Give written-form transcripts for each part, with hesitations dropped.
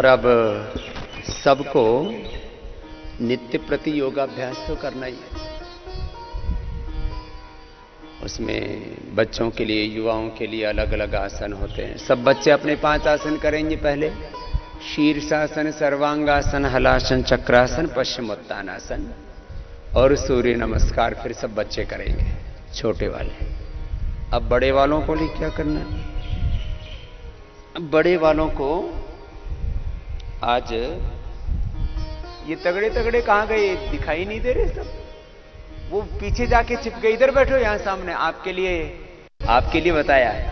अब सबको नित्य प्रति योगाभ्यास तो करना ही है। उसमें बच्चों के लिए, युवाओं के लिए अलग अलग आसन होते हैं। सब बच्चे अपने 5 आसन करेंगे। पहले शीर्षासन, सर्वांगासन, हलासन, चक्रासन, पश्चिमोत्तानासन और सूर्य नमस्कार फिर सब बच्चे करेंगे, छोटे वाले। अब बड़े वालों को लिए क्या करना है? अब बड़े वालों को आज ये तगड़े तगड़े कहां गए? दिखाई नहीं दे रहे सब। वो पीछे जाके छिप गए। इधर बैठो, यहां सामने आपके लिए बताया है।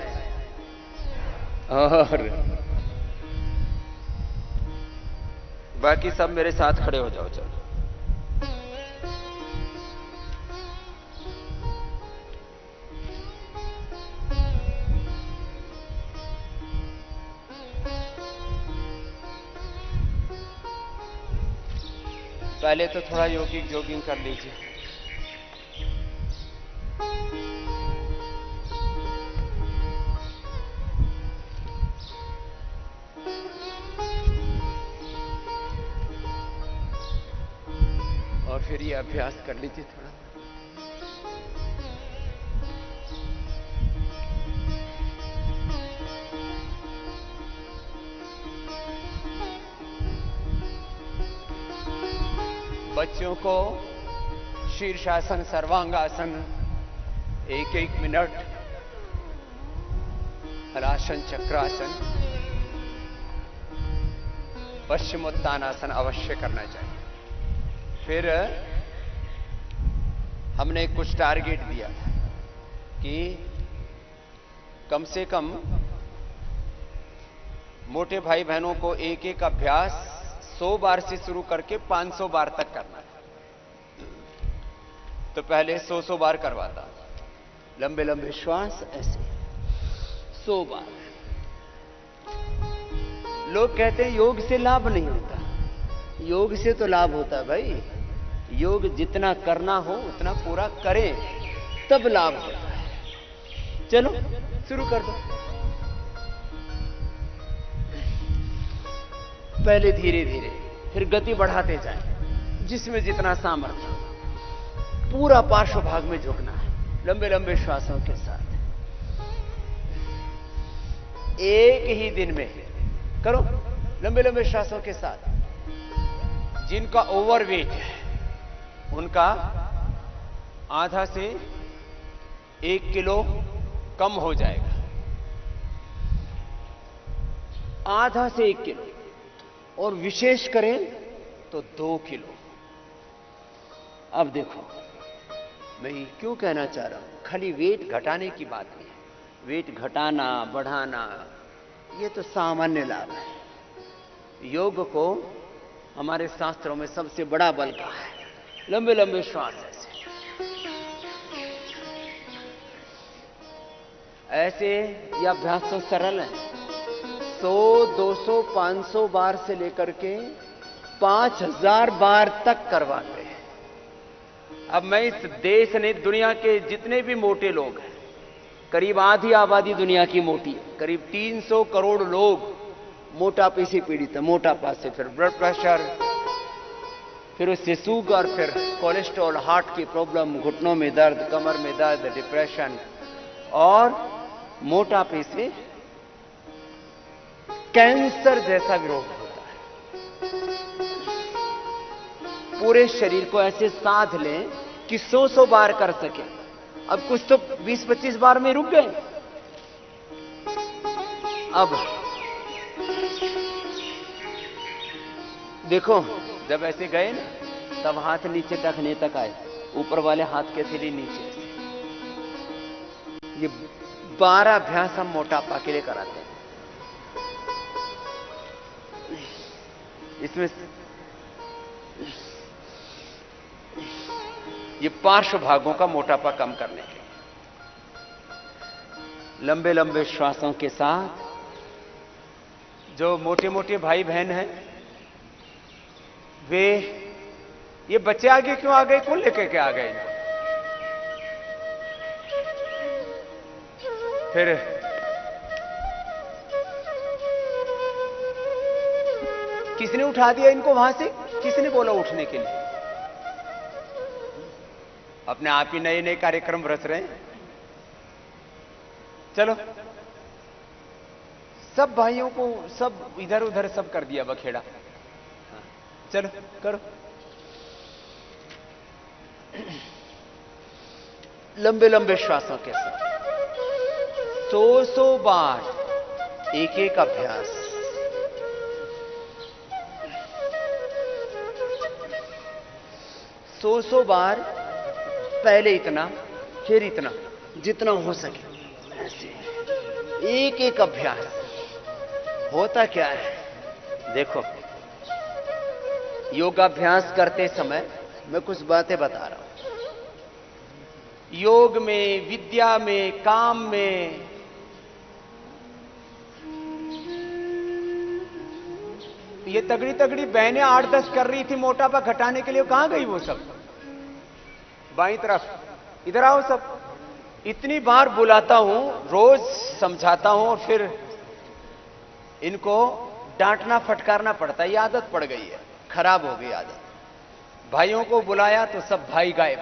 और बाकी सब मेरे साथ खड़े हो जाओ। चलो पहले तो थोड़ा योगिक जॉगिंग कर लीजिए। और फिर ये अभ्यास कर लीजिए थोड़ा। बच्चों को शीर्षासन, सर्वांगासन 1-1 मिनट, हलासन, चक्रासन, पश्चिमोत्तानासन अवश्य करना चाहिए। फिर हमने कुछ टारगेट दिया था कि कम से कम मोटे भाई बहनों को एक एक अभ्यास 100 बार से शुरू करके 500 बार तक करना है। तो पहले 100 बार करवाता, लंबे लंबे श्वास ऐसे 100 बार। लोग कहते हैं योग से लाभ नहीं होता। योग से तो लाभ होता है भाई। योग जितना करना हो उतना पूरा करें, तब लाभ होता है। चलो शुरू कर दो। पहले धीरे धीरे, फिर गति बढ़ाते जाएं, जिसमें जितना सामर्थ्य हो। पूरा पार्श्व भाग में झुकना है, लंबे लंबे श्वासों के साथ। एक ही दिन में करो, लंबे लंबे श्वासों के साथ। जिनका ओवरवेट है उनका आधा से 1 किलो कम हो जाएगा। आधा से 1 किलो, और विशेष करें तो 2 किलो। अब देखो मैं क्यों कहना चाह रहा हूं, खाली वेट घटाने की बात नहीं है। वेट घटाना, बढ़ाना ये तो सामान्य लाभ है। योग को हमारे शास्त्रों में सबसे बड़ा बल कहा है। लंबे लंबे श्वास ऐसे ये अभ्यास तो सरल है। 100, 200, 500 बार से लेकर के 5000 बार तक करवाते हैं। अब मैं इस देश ने, दुनिया के जितने भी मोटे लोग हैं, करीब आधी आबादी दुनिया की मोटी है। करीब 300 करोड़ लोग मोटापे से पीड़ित है। मोटापा से फिर ब्लड प्रेशर, फिर उससे शुगर, फिर कोलेस्ट्रॉल, हार्ट की प्रॉब्लम, घुटनों में दर्द, कमर में दर्द, डिप्रेशन, और मोटापे से कैंसर जैसा भी रोग होता है। पूरे शरीर को ऐसे साध लें कि 100 बार कर सके। अब कुछ तो 20-25 बार में रुक गए। अब देखो, जब ऐसे गए ना, तब हाथ नीचे रखने तक आए। ऊपर वाले हाथ के सिरे नीचे। ये 12 अभ्यास हम मोटापा के लिए कराते हैं। इसमें ये पार्श्व भागों का मोटापा कम करने के लिए लंबे लंबे श्वासों के साथ। जो मोटे मोटे भाई बहन हैं, वे ये बच्चे आगे क्यों आ गए? कौन लेके के आ गए? फिर किसने उठा दिया इनको वहां से? किसने बोला उठने के लिए? अपने आप ही नए नए कार्यक्रम रच रहे हैं। चलो, सब भाइयों को सब इधर उधर सब कर दिया बखेड़ा। चलो करो। लंबे लंबे श्वासों के साथ 100 बार एक एक अभ्यास। सौ बार, पहले इतना, फिर इतना, जितना हो सके ऐसे एक एक अभ्यास। होता क्या है देखो, योगाभ्यास करते समय मैं कुछ बातें बता रहा हूं। योग में, विद्या में, काम में ये तगड़ी तगड़ी बहनें 8-10 कर रही थी मोटापा घटाने के लिए, कहां गई वो सब? बाईं तरफ, इधर आओ सब। इतनी बार बुलाता हूं, रोज समझाता हूं और फिर इनको डांटना फटकारना पड़ता है। ये आदत पड़ गई है, खराब हो गई आदत। भाइयों को बुलाया तो सब भाई गायब,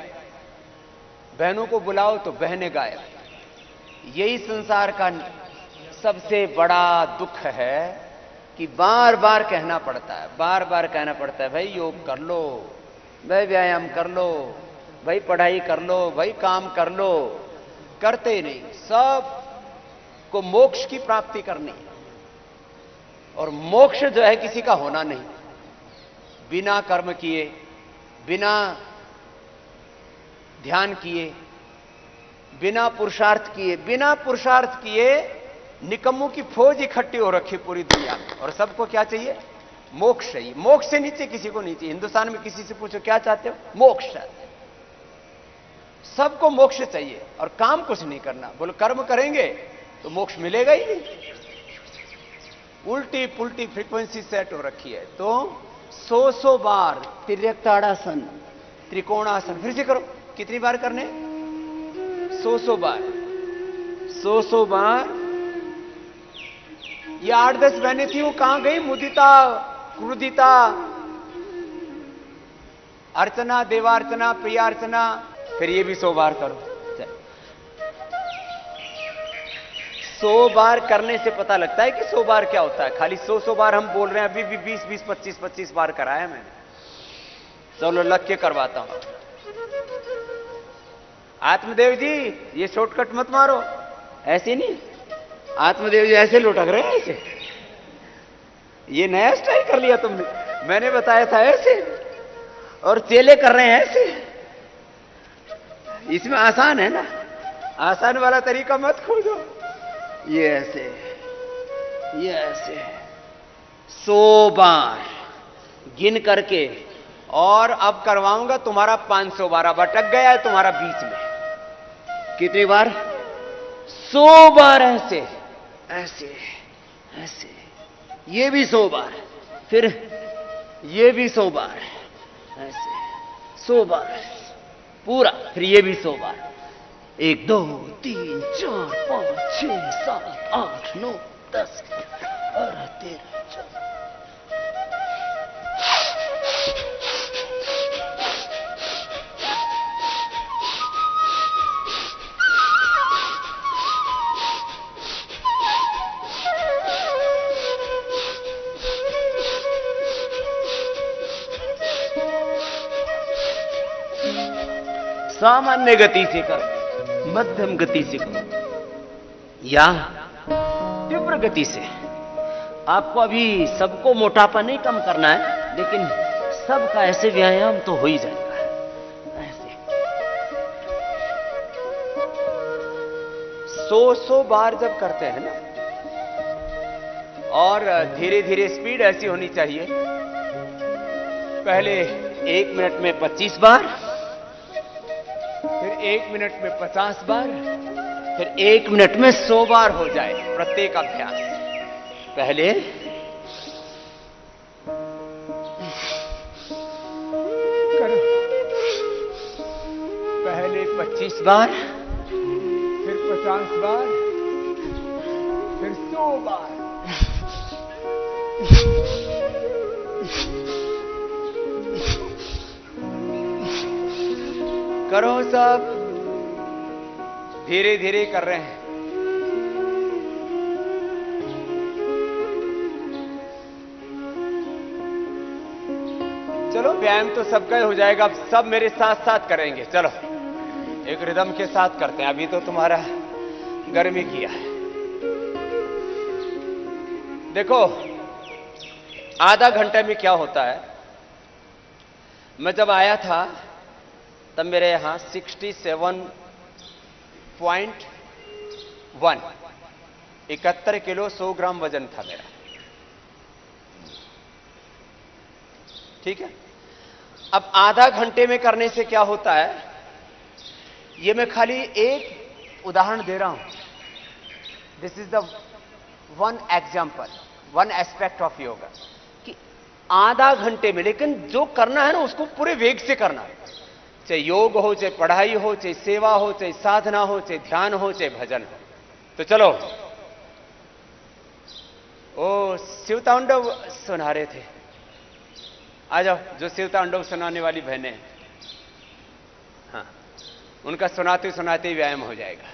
बहनों को बुलाओ तो बहनें गायब। यही संसार का सबसे बड़ा दुख है कि बार बार कहना पड़ता है, बार बार कहना पड़ता है, भाई योग कर लो, भाई व्यायाम कर लो, भाई पढ़ाई कर लो, भाई काम कर लो। करते ही नहीं। सब को मोक्ष की प्राप्ति करनी है, और मोक्ष जो है किसी का होना नहीं। बिना कर्म किए, बिना ध्यान किए, बिना पुरुषार्थ किए निकम्मों की फौज इकट्ठी हो रखी पूरी दुनिया में। और सबको क्या चाहिए? मोक्ष चाहिए। मोक्ष से नीचे किसी को नहीं चाहिए। हिंदुस्तान में किसी से पूछो क्या चाहते हो? मोक्ष चाहते हो। सबको मोक्ष चाहिए और काम कुछ नहीं करना। बोलो कर्म करेंगे तो मोक्ष मिलेगा ही नहीं। उल्टी पुल्टी फ्रीक्वेंसी सेट हो रखी है। तो 100 बार तिर्यक ताड़ासन, त्रिकोणासन, फिर से करो। कितनी बार करने? 100 बार। 100 बार। ये 8-10 बहनें थी, वो कहां गई? मुदिता, क्रोधिता, अर्चना, देवार्चना, प्रियार्चना। फिर ये भी 100 बार करो। 100 बार करने से पता लगता है कि 100 बार क्या होता है। खाली 100 बार हम बोल रहे हैं, अभी भी 20-20, 25-25 बार कराया मैंने। चलो लग के करवाता हूं। आत्मदेव जी ये शॉर्टकट मत मारो, ऐसे नहीं। आत्मदेव जी ऐसे लुटक रहे हैं, ऐसे। ये नया स्टाइल कर लिया तुमने। मैंने बताया था ऐसे, और चेले कर रहे हैं ऐसे। इसमें आसान है ना, आसान वाला तरीका मत खोजो। ये ऐसे, ये ऐसे 100 बार गिन करके। और अब करवाऊंगा तुम्हारा 500 बार। अब अटक गया है तुम्हारा बीच में। कितनी बार? 100 बार। ऐसे ऐसे ऐसे। ये भी 100 बार, फिर ये भी 100 बार, ऐसे 100 बार पूरा। फिर ये भी 100 बार। 1 2 3 4 5 6 7 8 9 10 12 13 14। सामान्य गति से करो, मध्यम गति से करो, या तीव्र गति से। आपको अभी सबको मोटापा नहीं कम करना है, लेकिन सबका ऐसे व्यायाम तो हो ही जाएगा। ऐसे 100 बार जब करते हैं ना, और धीरे धीरे स्पीड ऐसी होनी चाहिए। पहले 1 मिनट में 25 बार, फिर 1 मिनट में 50 बार, फिर 1 मिनट में 100 बार हो जाए प्रत्येक अभ्यास। पहले करो, पहले 25 बार, फिर 50 बार, फिर 100 बार। करो सब, धीरे धीरे कर रहे हैं। चलो व्यायाम तो सबका ही हो जाएगा, अब सब मेरे साथ साथ करेंगे। चलो एक रिदम के साथ करते हैं। अभी तो तुम्हारा गर्मी किया है। देखो आधा घंटे में क्या होता है। मैं जब आया था तब मेरे यहां 67.1 71 किलो 100 ग्राम वजन था मेरा। ठीक है, अब आधा घंटे में करने से क्या होता है, ये मैं खाली एक उदाहरण दे रहा हूं। This is the one example, one aspect of yoga, कि आधा घंटे में, लेकिन जो करना है ना उसको पूरे वेग से करना है। चाहे योग हो, चाहे पढ़ाई हो, चाहे सेवा हो, चाहे साधना हो, चाहे ध्यान हो, चाहे भजन हो। तो चलो, ओ शिव तांडव सुना रहे थे, आ जाओ। जो शिव तांडव सुनाने वाली बहनें हैं, हाँ, उनका सुनाते सुनाते ही व्यायाम हो जाएगा।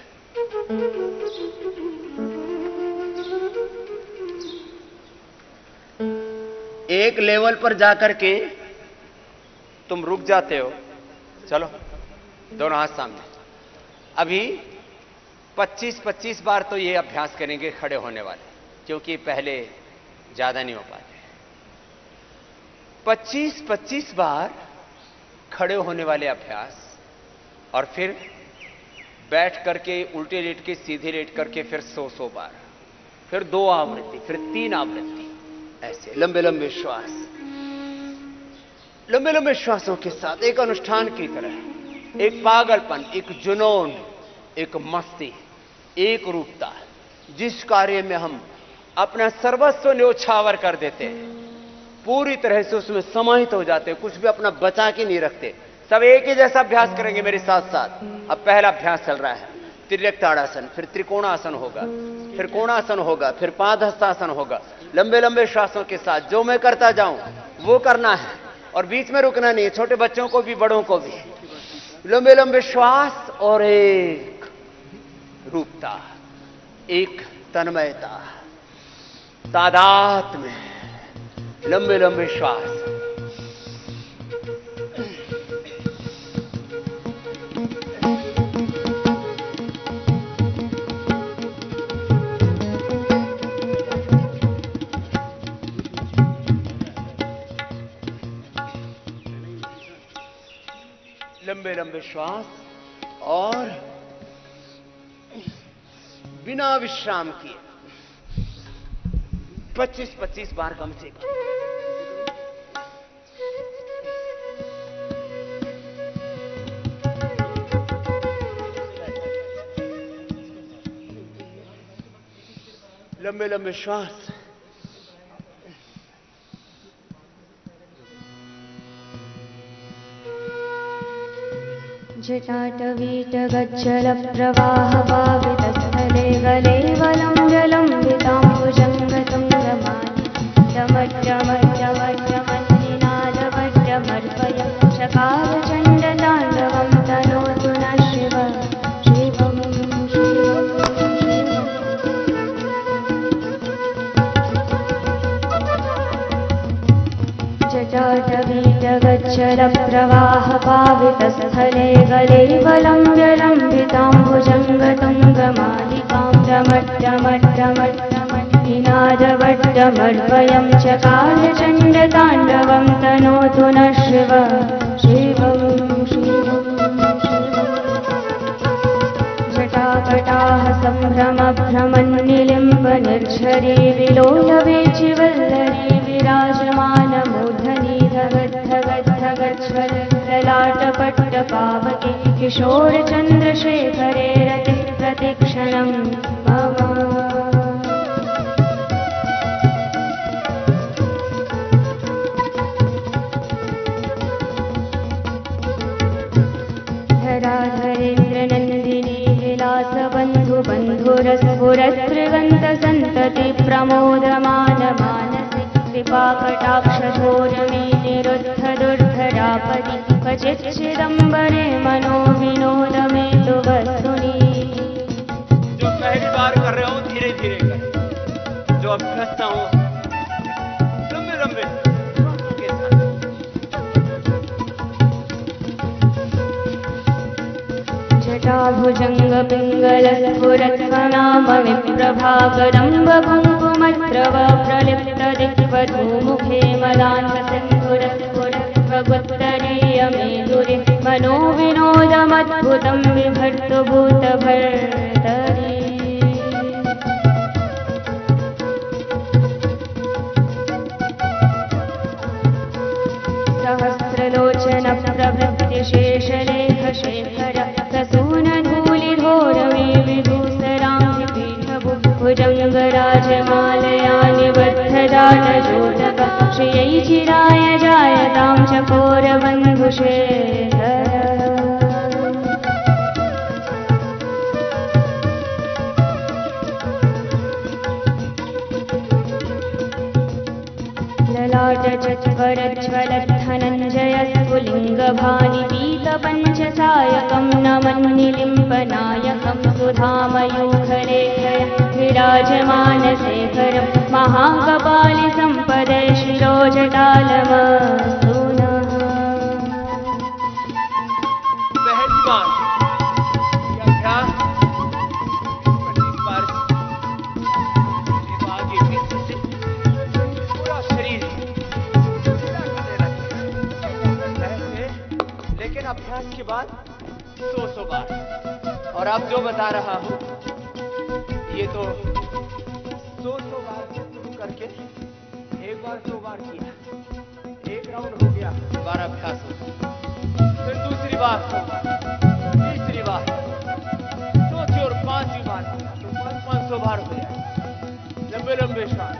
एक लेवल पर जाकर के तुम रुक जाते हो। चलो दोनों हाथ सामने। अभी 25-25 बार तो ये अभ्यास करेंगे खड़े होने वाले, क्योंकि पहले ज्यादा नहीं हो पाते। 25-25 बार खड़े होने वाले अभ्यास, और फिर बैठ करके उल्टे लेट के सीधे लेट करके फिर 100 बार, फिर 2 आवृत्ति, फिर 3 आवृत्ति, ऐसे लंबे लंबे श्वास, लंबे लंबे श्वासों के साथ एक अनुष्ठान की तरह, एक पागलपन, एक जुनून, एक मस्ती, एक रूपता, जिस कार्य में हम अपना सर्वस्व न्योछावर कर देते हैं, पूरी तरह से उसमें समाहित हो जाते हैं, कुछ भी अपना बचा के नहीं रखते। सब एक ही जैसा अभ्यास करेंगे मेरे साथ साथ। अब पहला अभ्यास चल रहा है, तिर्यक ताड़ासन, फिर त्रिकोणासन होगा, फिर कोणासन होगा, फिर पादहस्तासन होगा। लंबे लंबे श्वासों के साथ जो मैं करता जाऊं वो करना है, और बीच में रुकना नहीं है, छोटे बच्चों को भी बड़ों को भी। लंबे लंबे श्वास और एक रूपता, एक तन्मयता, तादात में लंबे लंबे श्वास। लंबे लंबे श्वास और बिना विश्राम किए 25-25 बार कम से कम। लंबे लंबे श्वास। जटाटवीटगज्जलप्रवाहभावितस्थले गलेवलं जलम्बिताम्बुजङ्गतुङ्गमानि चमच्चमच्चमच्चमन्निनादवज्रमर्पय चकारचण्डताण्डवं तनोतु नः शिव शिवं जटाटवीटगज्जलप्रवाहभावितस्थले गलेवलं जलम्बिताम्बुजङ्गतुङ्गमालिकां टमट्टमट्टमट्टमट्टमन्निनादवट्टमर्पयं चकारचण्डताण्डवं तनोतु नः शिव शिवं शिवं जटाकटाः सम्भ्रमभ्रमन्निलिम्बनिर्झरी विलोलवेचिवल्लरी विराजमानमूर्धनि धगद्धगद्धगज्ज्वललाटपट्टपावके किशोरचन्द्रशेखरे रतिः प्रतिक्षणं मम। धराधरेन्द्रनन्दिनी विलासबन्धुबन्धुरस्फुरत्रिगन्तसन्तति प्रमोदमान मानसि कृपाकटाक्षशोरमे निरुद्धदुर्धरापदि क्वचिच्चिदम्बरे मनोविनोद मे तु वस्तुनि। जो पहली बार कर रहे हो धीरे धीरे कर, जो अभ्यस्त हो लंबे लंबे के साथ। जटाभुजंग पिंगल स्फुरत्कनाम विप्रभाकरंब कुंकुमत्रव प्रलिप्त दिक्वधू मुखे मदान्त सिंधुरस्फुरत्वगुत्तरीय मेधुरि मनोविनोदमद्भुतं बिभर्तु भूतभर्तरि। सहस्रलोचन प्रभृत्य शेषलेख शेखर ससून धूलिधोरमे विधूसरांसि पीठभु भुजंगराजमालया निबद्धजाटजोटक श्रियै चिराय जायतां चकोरबन्धुशेखर। ललाटचत्वरज्वलद्धनञ्जय स्फुलिङ्गभानि पीतपञ्चसायकं नमन्निलिम्पनायकं सुधामयूखलेखय विराजमानशेखरं महाकपालिसम्पदे शिरोजटालमस्तु नः। पहली बार ये अभ्यास आगे पीछे से पूरा शरीर लेकिन अभ्यास के बाद 100 बार। और अब जो बता रहा हूं ये तो 100 बार से शुरू करके एक बार 100 बार किया, एक राउंड हो गया, 12 अभ्यास हो गया। फिर दूसरी बार 100 बार, तीसरी बार, चौथी और पांचवी बार तो 500 बार हो जाए। लंबे लंबे श्वास।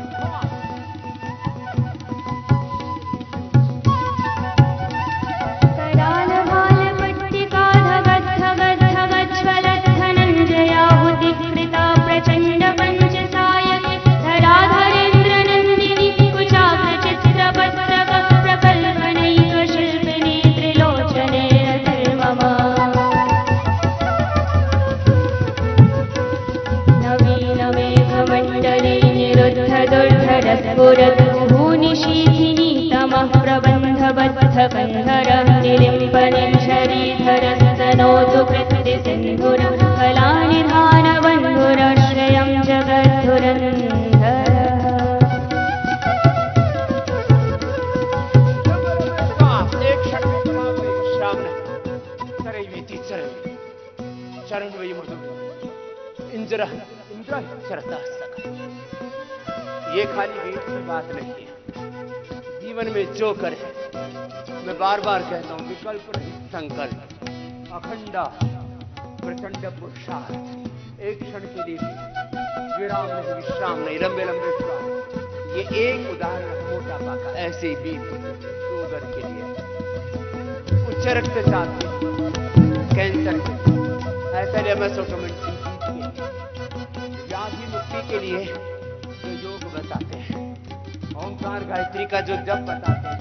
ज्वलद्धनञ्जयाहुतिकृता प्रचण्ड पञ्चसायकि धराधरेन्द्र नन्दिनी कुचाग्रचित्रपत्रक प्रकल्पनैक शिल्पिनी त्रिलोचने रतिर्मम। नवीन मेघमण्डली निरुद्धदुर्धरस्फुरतुः निशीथिनी तमः प्रबन्धबद्धकन्धर निलिम्पनिक्षरीधरस्तनोतु कृत्तिसिन्धुरं कलानिधानबन्धुरश्रयं जगद्धुरन्धरः। एक क्षण में विश्राम नहीं। सरैवेति चरण चरण वही मृदु इंद्र चरता सका। ये खाली वेद की बात नहीं है, जीवन में जो करे। मैं बार बार कहता हूं विकल्प नहीं संकल्प, अखंडा प्रचंड पुरुषार्थ। एक क्षण के लिए भी विराम नहीं, विश्राम नहीं, लंबे लंबे श्वास। ये एक उदाहरण मोटापा का ऐसे ही बीत शुगर के लिए, उच्च रक्तचाप के, कैंसर के, ऐसे व्याधि मुक्ति के लिए जो योग बताते हैं, ओंकार गायत्री का जो जप बताते हैं,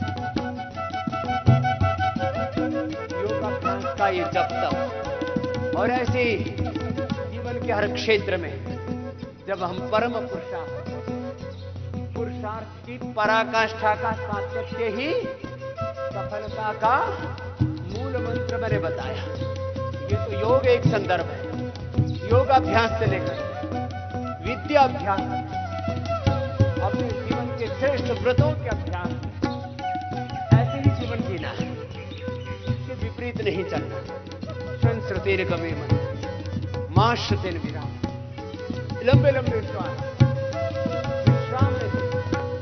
योगाभ्यास का ये जप तप। और ऐसे जीवन के हर क्षेत्र में जब हम परम पुरुषार्थ की पराकाष्ठा का सातत्य ही सफलता का मूल मंत्र मैंने बताया। ये तो योग एक संदर्भ है, योगाभ्यास से लेकर विद्याभ्यास, अपने जीवन के श्रेष्ठ व्रतों के अभ्यास, ऐसे ही जीवन जीना है, इसके विपरीत नहीं चलना। संस्कृतेर गमे मन माश्रुतेन विराम, लंबे लंबे श्वास, विश्राम में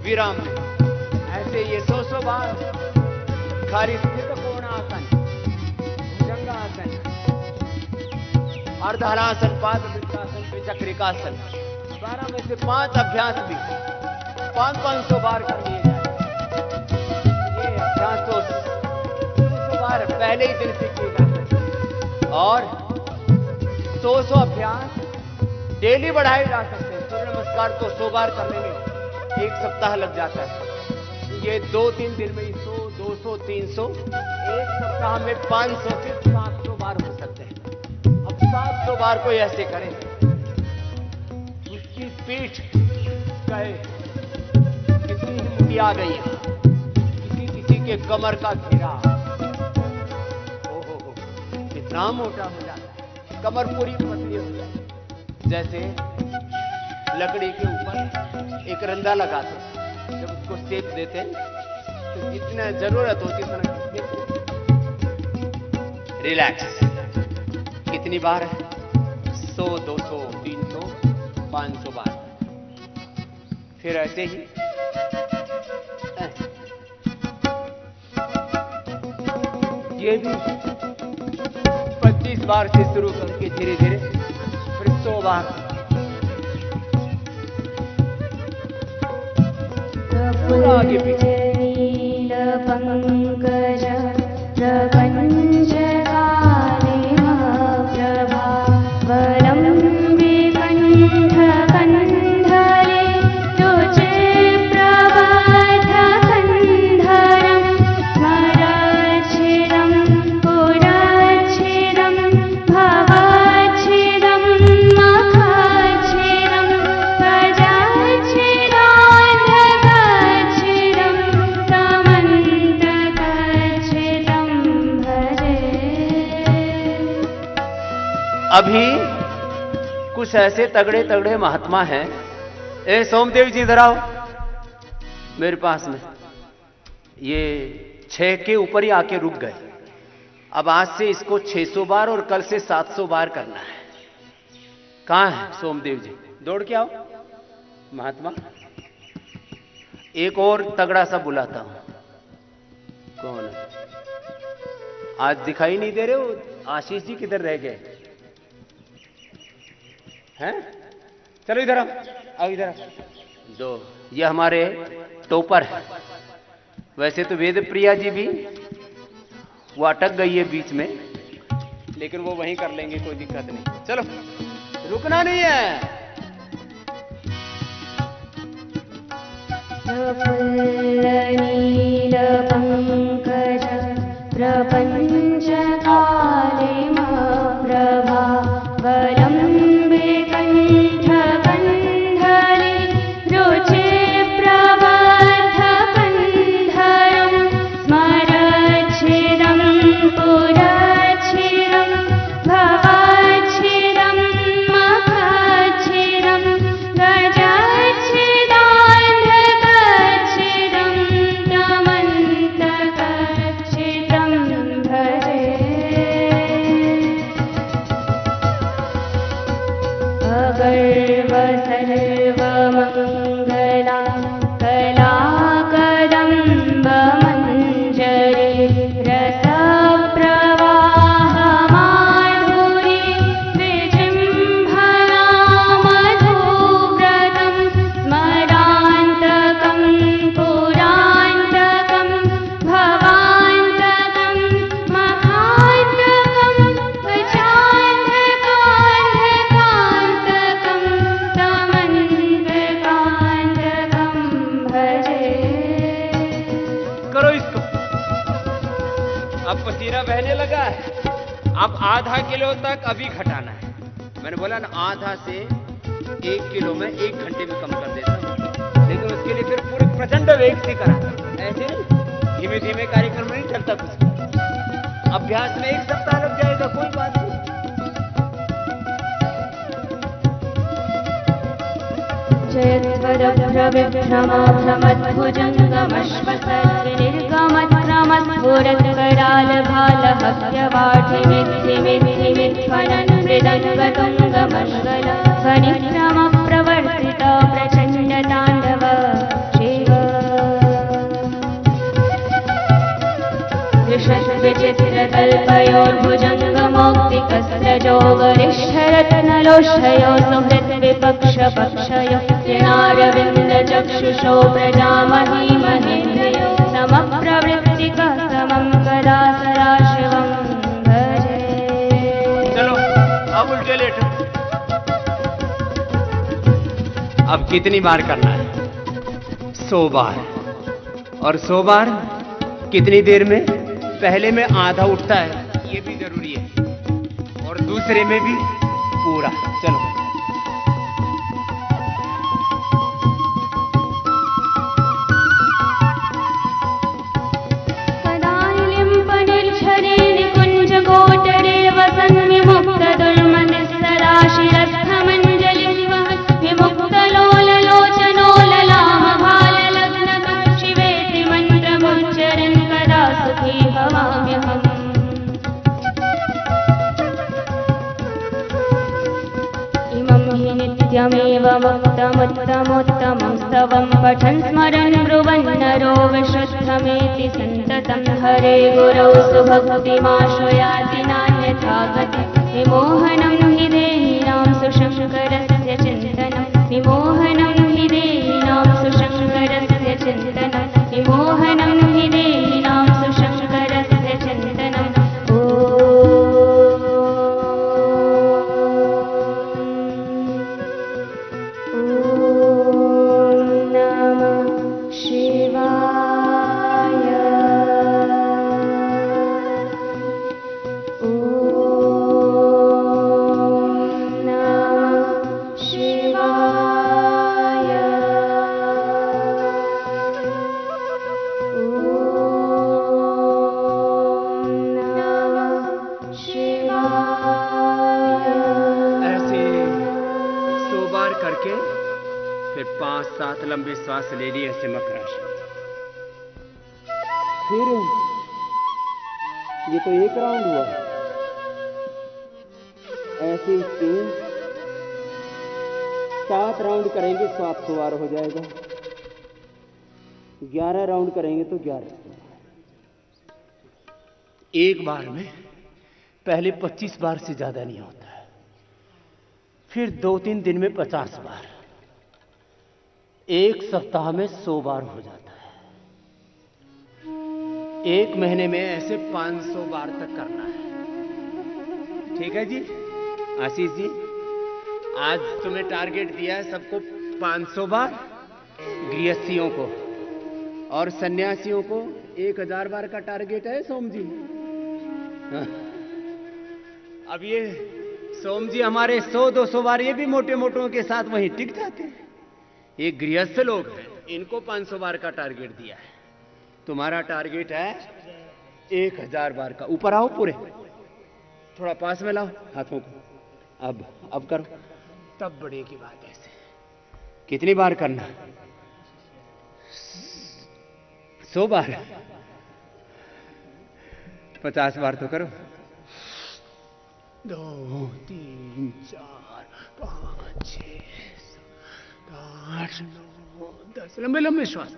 विराम में। ऐसे ये 100 बार खाली स्थित कोणासन, भुजंगासन, अर्धहलासन, पादवृत्तासन, त्रिचक्रिकासन, 12 में से 5 अभ्यास भी 500 बार कर लिए जाए। ये अभ्यास तो 100 बार पहले ही दिन से किए जा सकते, और 100 अभ्यास डेली बढ़ाए जा सकते हैं। सूर्य नमस्कार तो 100 बार करने में 1 सप्ताह लग जाता है। ये 2-3 दिन में 100, 200, 300, एक सप्ताह में 500 से 700 बार हो सकते हैं। अब 700 बार कोई ऐसे करे, उसकी पीठ कहे किसी की मुट्ठी आ गई, किसी के कमर का घेरा, ओहो कितना मोटा हो जाता है, कमर पूरी पतली हो जाती है। जैसे लकड़ी के ऊपर एक रंदा लगाते हैं, जब उसको सेक देते हैं तो जितना जरूरत होती है उतना रिलैक्स। कितनी बार है? 100, 200, 300, 500 बार। फिर ऐसे ही ये भी 25 बार से शुरू करके धीरे धीरे फिर 100 बार। आगे पीछे पंकज प्रपंच अभी कुछ ऐसे तगड़े तगड़े महात्मा हैं। ए सोमदेव जी इधर आओ मेरे पास में। ये 6 के ऊपर ही आके रुक गए। अब आज से इसको 600 बार और कल से 700 बार करना है। कहां है सोमदेव जी? दौड़ के आओ महात्मा। एक और तगड़ा सा बुलाता हूं। कौन है? आज दिखाई नहीं दे रहे हो? आशीष जी किधर रह गए हैं? चलो इधर आओ इधर आओ। दो ये हमारे टोपर है। वैसे तो वेद प्रिया जी भी वो अटक गई है बीच में, लेकिन वो वहीं कर लेंगे, कोई दिक्कत नहीं। चलो रुकना नहीं है। नील पंकज प्रपंच काले प्रभा वलंबे कंठ कंधरे रुचे प्रबद्ध कंधरं स्मरच्छिदं पुरच्छिदं भवच्छिदं मखच्छिदं गजच्छिदान्धकच्छिदं तमन्तकच्छिदं भजे। अगर्व सर्वमङ्गला कलाकदम्ब मञ्जरी रसप्रवाहमाधुरी विजृम्भणा मधुव्रतं स्मरान्तकं पुरान्तकं भवान्तकं मखान्तकं वचान्धकान्धकान्तकं तमन्तकान्तकं भजे। करो इसको। अब पसीना बहने लगा है। अब आधा किलो तक अभी घटाना है। मैंने बोला ना आधा से 1 किलो में 1 घंटे में कम कर देता हूं, लेकिन उसके लिए फिर पूरे प्रचंड वेग से करा। ऐसे नहीं धीमे धीमे कार्यक्रम नहीं चलता कुछ। अभ्यास में 1 सप्ताह लग जाएगा, कोई बात नहीं। जयध्वरप्रविभ्रमाभ्रमद्भुजङ्गमश्वसर्जनिर्गमत्रामद्भूरत्करालभालहत्यवाढिमिद्धिमिद्धिमित्फलन् मृदङ्गतुङ्गमण्डल फणिक्रमप्रवर्तित प्रचण्डताण्डव शिव विचित्रकल्पयोर्भुजङ्गमौक्तिकस्रजो वरिष्ठरत्नलोष्ठयो सुहृद्विपक्षपक्षयो ऋणारविन्दचक्षुषो प्रजामहि महेन्द्रयो समप्रवृत्तिकः समं कदा सदाशिवं भजे। चलो अब उल्टे लेटो। अब कितनी बार करना है? 100 बार। और 100 बार कितनी देर में? पहले में आधा उठता है, ये भी जरूरी है, और दूसरे में भी पूरा। चलो कोटरे वसन् विमुक्त दुर्मनिस्तराशिरस्थमञ्जलिं वहन् विमुक्त लोललोचनो ललामभाललग्नः शिवेति मन्त्रमुच्चरन् कदा सुखी भवाम्यहम्। इमं हि नित्यमेव मुक्तमुत्तमोत्तमं स्तवं पठन् स्मरन् ब्रुवन् नरो विशुद्धमेति सन्ततं हरे गुरौ सुभक्तिमाश्रयाति नान्यथा गतिः। विमोहनं हि देहिनां सुशङ्करस्य चिन्तनं विमोहनं हि देहिनां सुशङ्करस्य चिन्तनं विमोहनं हि देहिनां सुशङ्करस्य चिन्तनम्। फिर 5-7 लंबे श्वास ले लिए ऐसे मकर राशि। फिर ये तो एक राउंड हुआ, ऐसे ही 7 राउंड करेंगे तो 700 बार हो जाएगा। 11 राउंड करेंगे तो 1100। एक बार में पहले 25 बार से ज्यादा नहीं होता है, फिर 2-3 दिन में 50 बार, एक सप्ताह में 100 बार हो जाता है। एक महीने में ऐसे 500 बार तक करना है। ठीक है जी आशीष जी, आज तुम्हें टारगेट दिया है सबको 500 बार, गृहस्थियों को और सन्यासियों को 1000 बार का टारगेट है सोम जी। अब ये सोम जी हमारे 100-200 बार ये भी मोटे मोटों के साथ वहीं टिक जाते हैं। ये गृहस्थ लोग हैं, इनको 500 बार का टारगेट दिया है। तुम्हारा टारगेट है 1000 बार का। ऊपर आओ, पूरे थोड़ा पास में लाओ हाथों को। अब करो, तब बड़े की बात है। ऐसे कितनी बार करना? 100 बार, 50 बार तो करो। 2 3 4 5 6 7 8 9 10 लंबे लंबे श्वास।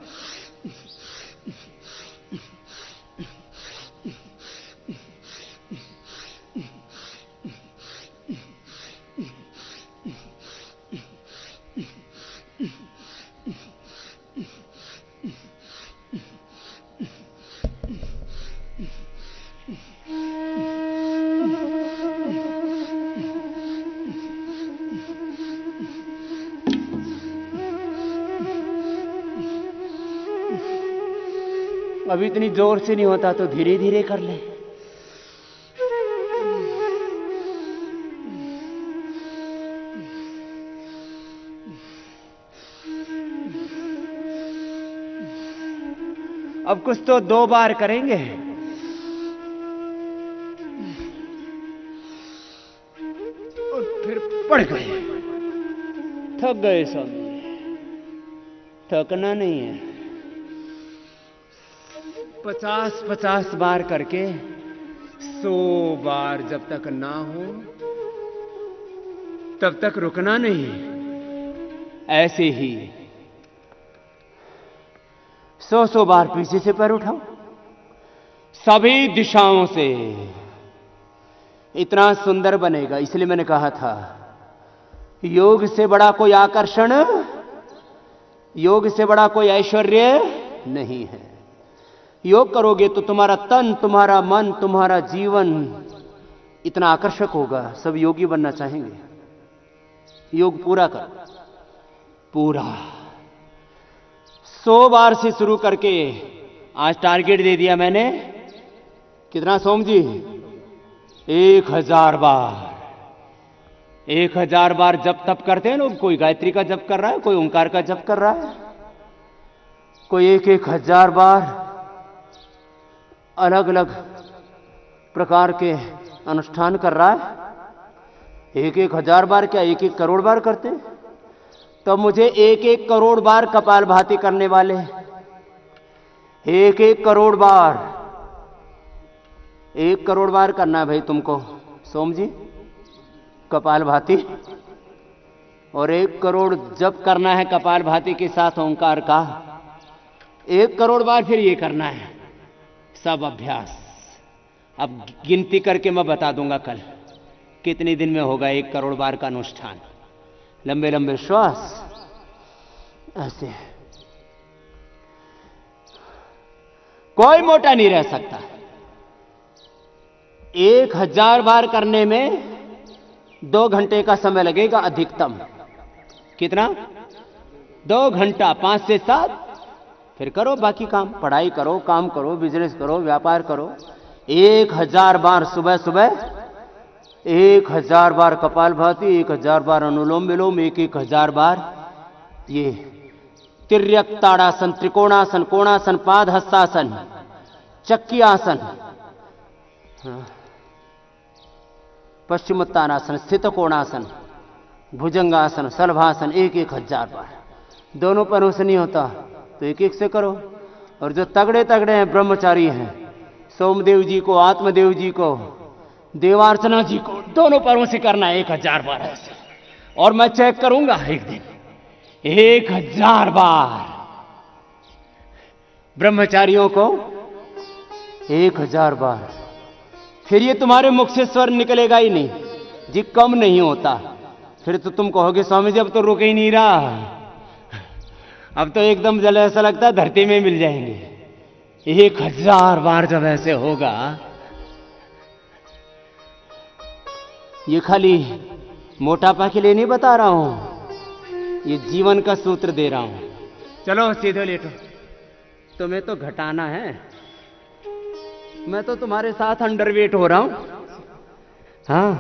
अभी इतनी जोर से नहीं होता तो धीरे धीरे कर ले। अब कुछ तो 2 बार करेंगे। और फिर पड़ गए, थक गए स्वामी। थकना नहीं है, 50-50 बार करके 100 बार जब तक ना हो तब तक रुकना नहीं। ऐसे ही 100 बार पीछे से पैर उठाओ, सभी दिशाओं से। इतना सुंदर बनेगा। इसलिए मैंने कहा था योग से बड़ा कोई आकर्षण, योग से बड़ा कोई ऐश्वर्य नहीं है। योग करोगे तो तुम्हारा तन, तुम्हारा मन, तुम्हारा जीवन इतना आकर्षक होगा, सब योगी बनना चाहेंगे। योग पूरा करो, पूरा 100 बार से शुरू करके आज टारगेट दे दिया मैंने, कितना सोम जी? 1000 बार। 1000 बार जप तप करते हैं लोग। कोई गायत्री का जप कर रहा है, कोई ओंकार का जप कर रहा है, कोई 1000 बार अलग अलग प्रकार के अनुष्ठान कर रहा है। 1000 बार क्या 1 करोड़ बार करते? तो मुझे 1 करोड़ बार कपालभाति करने वाले, 1 करोड़ बार, 1 करोड़ बार करना है भाई तुमको सोम जी कपालभाति, और 1 करोड़ जप करना है कपालभाति के साथ ओंकार का। 1 करोड़ बार फिर ये करना है सब अभ्यास। अब गिनती करके मैं बता दूंगा कल कितने दिन में होगा 1 करोड़ बार का अनुष्ठान। लंबे लंबे श्वास, ऐसे कोई मोटा नहीं रह सकता। 1000 बार करने में 2 घंटे का समय लगेगा अधिकतम। कितना? 2 घंटा, 5 से 7। फिर करो बाकी काम, पढ़ाई करो, काम करो, बिजनेस करो, व्यापार करो। 1000 बार सुबह सुबह, 1000 बार कपालभाति, 1000 बार अनुलोम विलोम, 1000 बार ये तिर्यक ताड़ासन, त्रिकोणासन, कोणासन, पाद हस्तासन, चक्की आसन, पश्चिमोत्तानासन, स्थित कोणासन, भुजंगासन, सलभासन, 1000 बार। दोनों पैरों से नहीं होता तो 1 से करो। और जो तगड़े तगड़े हैं ब्रह्मचारी हैं, सोमदेव जी को, आत्मदेव जी को, देवार्चना जी को, दोनों पैरों से करना है 1000 बार ऐसे। और मैं चेक करूंगा एक दिन 1000 बार ब्रह्मचारियों को, 1000 बार। फिर ये तुम्हारे मुख से स्वर निकलेगा ही नहीं जी, कम नहीं होता। फिर तो तुम कहोगे स्वामी जी अब तो रुक ही नहीं रहा, अब तो एकदम जल ऐसा लगता है धरती में मिल जाएंगे। 1000 बार जब ऐसे होगा, ये खाली मोटापा के लिए नहीं बता रहा हूं, ये जीवन का सूत्र दे रहा हूं। चलो सीधे लेटो। तुम्हें तो घटाना है, मैं तो तुम्हारे साथ अंडरवेट हो रहा हूं। हाँ,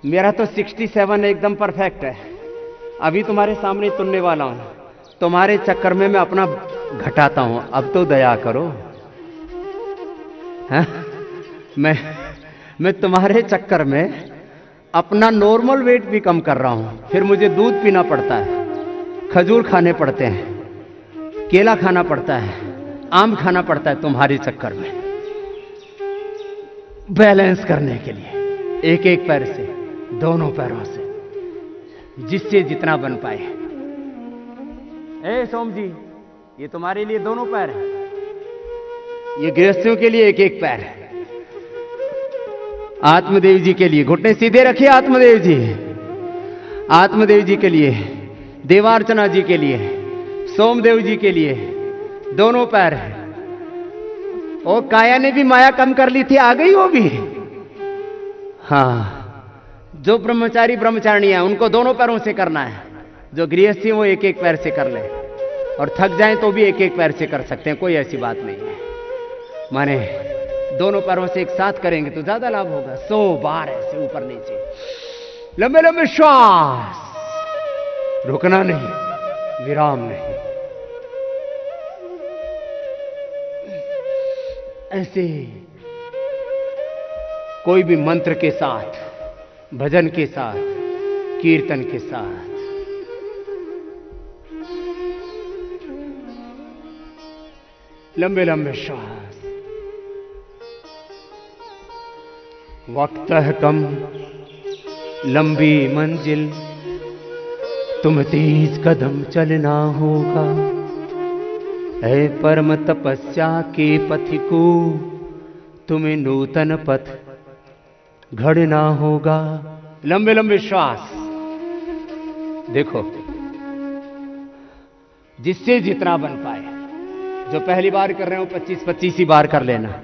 मेरा तो 67 एकदम परफेक्ट है। अभी तुम्हारे सामने तुलने वाला हूं, तुम्हारे चक्कर में मैं अपना घटाता हूं। अब तो दया करो। हाँ? मैं तुम्हारे चक्कर में अपना नॉर्मल वेट भी कम कर रहा हूं। फिर मुझे दूध पीना पड़ता है, खजूर खाने पड़ते हैं, केला खाना पड़ता है, आम खाना पड़ता है तुम्हारे चक्कर में, बैलेंस करने के लिए। 1 पैर से, दोनों पैरों से, जिससे जितना बन पाए। ए सोम जी, ये तुम्हारे लिए दोनों पैर है, ये गृहस्थियों के लिए 1 पैर है। आत्मदेव जी के लिए घुटने सीधे रखिए, आत्मदेव जी, आत्मदेव जी के लिए, देवार्चना जी के लिए, सोमदेव जी के लिए दोनों पैर है। और काया ने भी माया कम कर ली थी, आ गई वो भी। हाँ, जो ब्रह्मचारी ब्रह्मचारिणी है उनको दोनों पैरों से करना है। जो गृहस्थी वो 1 पैर से कर ले, और थक जाएं तो भी 1 पैर से कर सकते हैं, कोई ऐसी बात नहीं है। माने दोनों पैरों से एक साथ करेंगे तो ज्यादा लाभ होगा। 100 बार ऐसे ऊपर नीचे, लंबे लंबे श्वास, रुकना नहीं, विराम नहीं। ऐसे कोई भी मंत्र के साथ, भजन के साथ, कीर्तन के साथ। लंबे लंबे श्वास। वक्त है कम, लंबी मंजिल, तुम तेज कदम चलना होगा। ऐ परम तपस्या के पथिको, तुम्हें नूतन पथ घड़ना होगा। लंबे लंबे श्वास। देखो, जिससे जितना बन पाए। जो पहली बार कर रहे हो 25-25 ही बार कर लेना,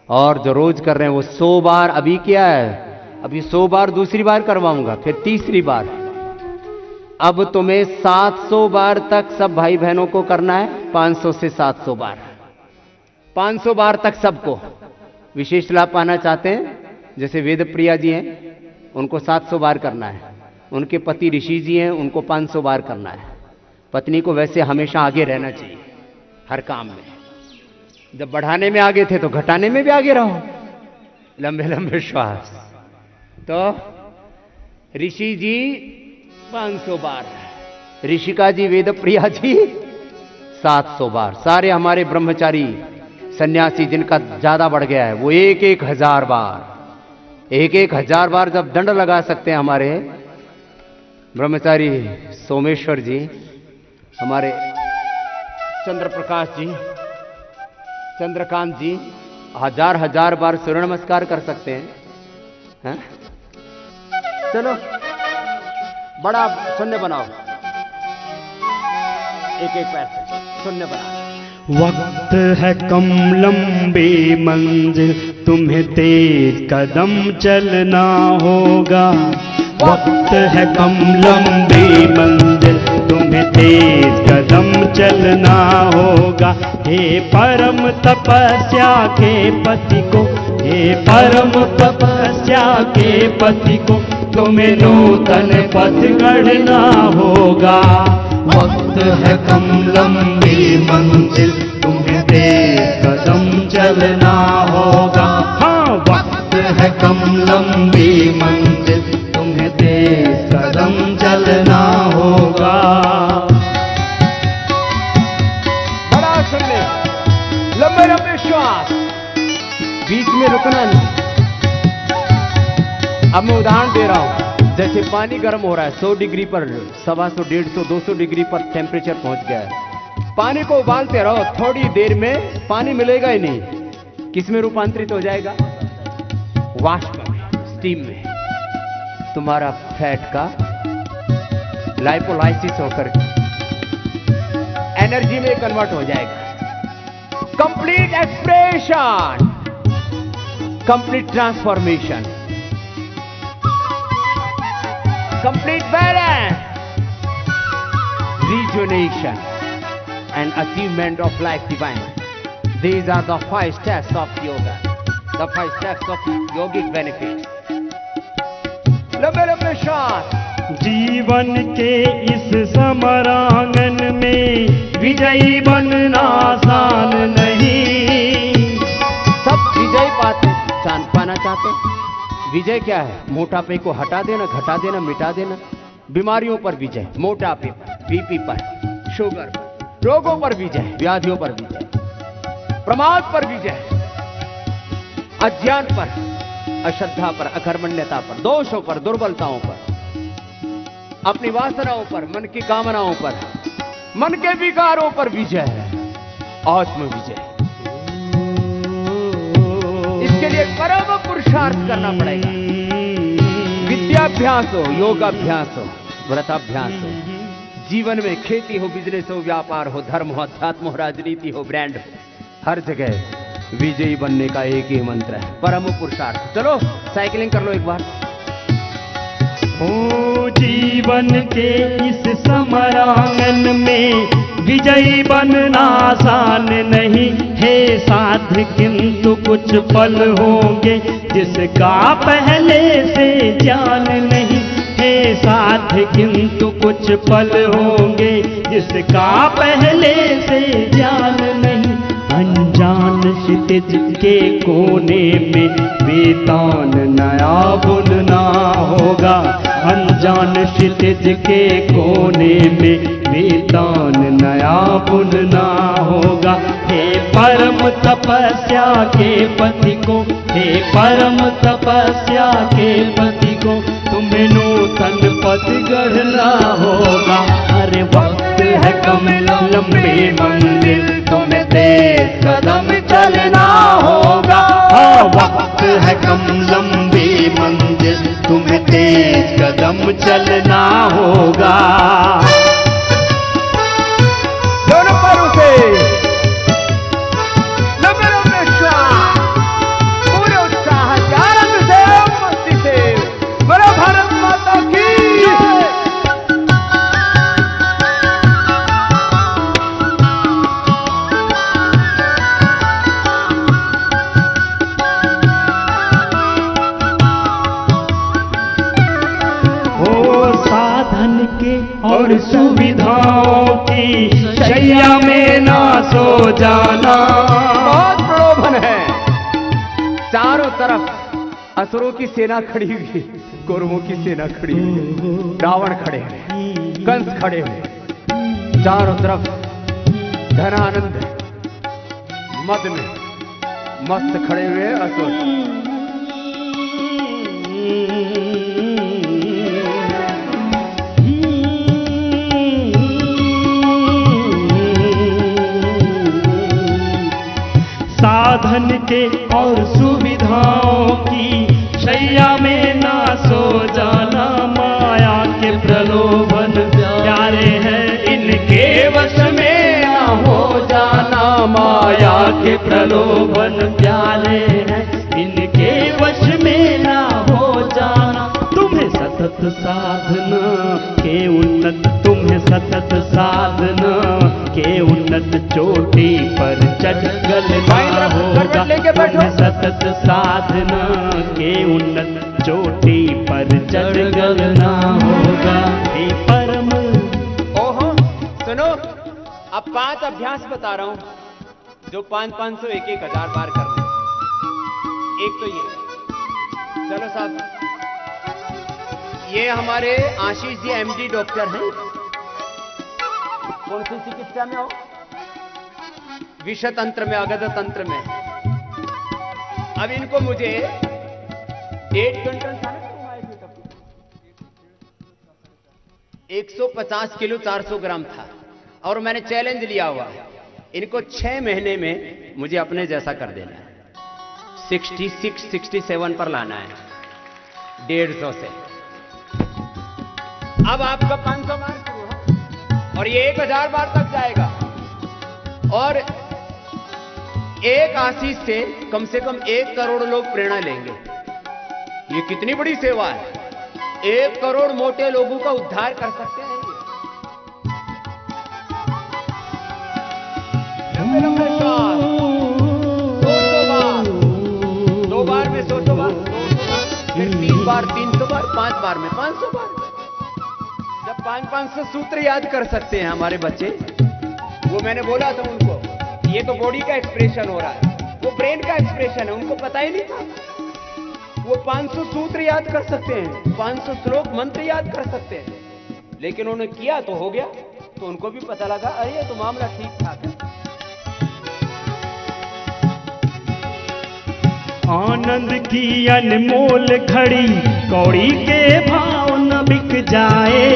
और जो रोज कर रहे हैं वो 100 बार। अभी क्या है, अभी 100 बार दूसरी बार करवाऊंगा, फिर तीसरी बार। अब तुम्हें 700 बार तक सब भाई बहनों को करना है, 500 से 700 बार। 500 बार तक सबको। विशेष लाभ पाना चाहते हैं, जैसे वेद प्रिया जी हैं, उनको 700 बार करना है। उनके पति ऋषि जी हैं, उनको 500 बार करना है। पत्नी को वैसे हमेशा आगे रहना चाहिए हर काम में। जब बढ़ाने में आगे थे तो घटाने में भी आगे रहो, लंबे लंबे श्वास। तो ऋषि जी 500 बार, ऋषिका जी वेद प्रिया जी 700 बार। सारे हमारे ब्रह्मचारी सन्यासी जिनका ज्यादा बढ़ गया है वो 1,000 बार, 1,000 बार जब दंड लगा सकते हैं हमारे ब्रह्मचारी सोमेश्वर जी, हमारे चंद्र प्रकाश जी, चंद्रकांत जी 1000 बार सूर्य नमस्कार कर सकते हैं। चलो बड़ा शून्य बनाओ, एक एक पैर से शून्य बनाओ। वक्त है कम लंबी मंजिल, तुम्हें तेज कदम चलना होगा। वक्त है कम लंबी मंजिल, तुम्हें तेज कदम चलना होगा। हे परम तपस्या के पति को, हे परम तपस्या के पति को, तुम्हें नूतन पथ गढ़ना होगा। वक्त है कम लंबी मंजिल, तुम्हें तेज कदम चलना होगा। हाँ, वक्त है कम लंबी मंजिल, तुम्हें तेज कदम चलना होगा। बड़ा सुनने, लंबे लंबे श्वास, बीच में रुकना नहीं। अब मैं उदाहरण दे रहा हूं, जैसे पानी गर्म हो रहा है 100 डिग्री पर, 125, 150, 200 डिग्री पर टेम्परेचर पहुंच गया है। पानी को उबालते रहो, थोड़ी देर में पानी मिलेगा ही नहीं। किस में रूपांतरित हो जाएगा? वाष्प में, स्टीम में। तुम्हारा फैट का लाइपोलाइसिस होकर एनर्जी में कन्वर्ट हो जाएगा। Complete expression, complete transformation, complete balance, rejuvenation and achievement of life divine. These are the 5 steps of yoga, the 5 steps of yogic benefits. लंबे लंबे श्वास। जीवन के इस समरांगन में विजयी बनना आसान नहीं। सब विजय पाना चाहते हैं। विजय क्या है? मोटापे को हटा देना, घटा देना, मिटा देना। बीमारियों पर विजय, मोटापे पर, बीपी पर, शुगर पर, रोगों पर विजय, व्याधियों पर विजय, प्रमाद पर विजय, अज्ञान पर, अश्रद्धा पर, अकर्मण्यता पर, दोषों पर, दुर्बलताओं पर, अपनी वासनाओं पर, मन की कामनाओं पर, मन के विकारों पर विजय है, आत्म विजय। इसके लिए परम पुरुषार्थ करना पड़ेगा। विद्याभ्यास हो, योगाभ्यास हो, व्रताभ्यास हो, जीवन में खेती हो, बिजनेस हो, व्यापार हो, धर्म हो, अध्यात्म हो, राजनीति हो, ब्रांड हो, हर जगह विजयी बनने का एक ही मंत्र है, परम पुरुषार्थ। चलो साइकिलिंग कर लो एक बार। ओ जीवन के इस समरांगन में विजयी बनना आसान नहीं है साध, किंतु कुछ पल होंगे जिसका पहले से ज्ञान नहीं है साध, किंतु कुछ पल होंगे जिसका पहले से ज्ञान नहीं। अनजान क्षितिज के कोने में वेतान नया बुनना होगा, अनजान क्षितिज के कोने में वेतान नया बुनना होगा। हे परम तपस्या के पति को, हे परम तपस्या के पति को, तुम्हें नूतन पथ गढ़ना होगा। अरे वक्त है कम लंबी मंजिल, तुम्हें तेज कदम चलना होगा। हाँ, वक्त है कम लंबी मंजिल, तुम्हें तेज कदम चलना होगा। दोनों पैरों से लंबे लंबे श्वास, पूरे उत्साह से, आनंद से, मस्ती से। बोलो भारत माता की जय। जाना। बहुत प्रलोभन है। चारों तरफ असुरों की सेना खड़ी हुई है, कौरवों की सेना खड़ी हुई है, रावण खड़े हैं, कंस खड़े हुए, चारों तरफ धनानंद मद में मस्त खड़े हुए असुर। साधन के और सुविधाओं की शैया में ना सो जाना, माया के प्रलोभन प्यारे हैं इनके वश में ना हो जाना, माया के प्रलोभन प्यारे हैं इनके वश में ना हो जाना। तुम्हें सतत साधना के उन्नत, तुम्हें सतत साधना के उन्नत चोटी पर चढ़ना होगा। तुम्हें सतत साधना के उन्नत चोटी पर चढ़ना होगा। हे परम। ओहो सुनो, अब 5 अभ्यास बता रहा हूं जो 500 1,000 बार करने। एक तो ये, चलो साहब, ये हमारे आशीष जी एमडी डॉक्टर हैं। कौन सी चिकित्सा में हो? विषय तंत्र में, अगध तंत्र में। अब इनको मुझे 1.5 क्विंटल 150 किलो 400 ग्राम था, और मैंने चैलेंज लिया हुआ है इनको 6 महीने में मुझे अपने जैसा कर देना है। 66 67 पर लाना है 150 से। अब आपका 500 बार शुरू है और ये 1000 बार तक जाएगा, और एक आशीष से कम 1 करोड़ लोग प्रेरणा लेंगे। ये कितनी बड़ी सेवा है। 1 करोड़ मोटे लोगों का उद्धार कर सकते हैं। लंबे लंबे श्वास 200 बार, 2 बार में 100 बार, 200 बार, फिर 3 बार 300 बार, 5 बार में 500 बार। जब 500 सूत्र याद कर सकते हैं हमारे बच्चे, वो मैंने बोला था उनको, ये तो बॉडी का एक्सप्रेशन हो रहा है, वो ब्रेन का एक्सप्रेशन है, उनको पता ही नहीं था। वो 500 सूत्र याद कर सकते हैं, 500 श्लोक मंत्र याद कर सकते हैं, लेकिन उन्होंने किया तो हो गया, तो उनको भी पता लगा अरे ये तो मामला ठीक ठाक है। आनंद की अनमोल घड़ी कौड़ी के भाव न बिक जाए।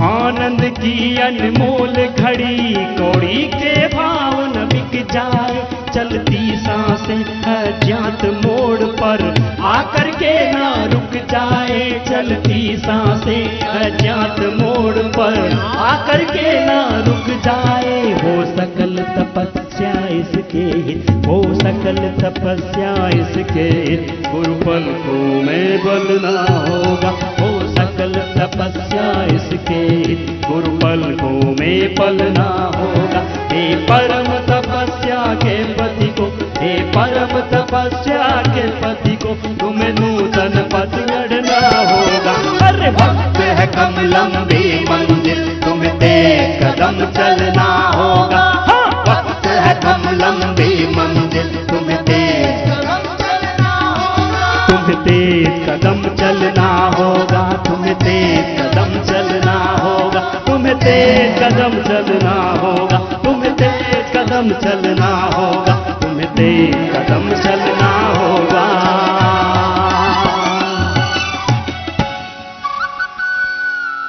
आनंद की अनमोल घड़ी कौड़ी के भाव न बिक जाए। चलती सांसें अज्ञात मोड़ पर आकर के ना रुक जाए। चलती सांसें अज्ञात मोड़ पर आकर के ना रुक जाए। हो सकल तपस्या इसके हित, हो सकल तपस्या इसके हित, गुरुपल को में बल ना होगा। हो सकल तपस्या इसके हित, गुरुपल को में पल ना होगा। हे परम तपस्या के पति को, हे परम तपस्या के पति को, तुम्हें नूतन पथ लड़ना होगा। अरे भक्त है कम लंबी मंजिल, तुम्हें तेज कदम चलना होगा। हाँ, भक्त है कम लंबी मंजिल, तुम्हें तेज कदम चलना होगा। तुम्हें तेज कदम चलना होगा। तुम्हें तेज कदम चलना होगा। तुम्हें तेज कदम चलना होगा। तुम्हें तेज कदम चलना होगा। तुम्हें तेज कदम चलना होगा।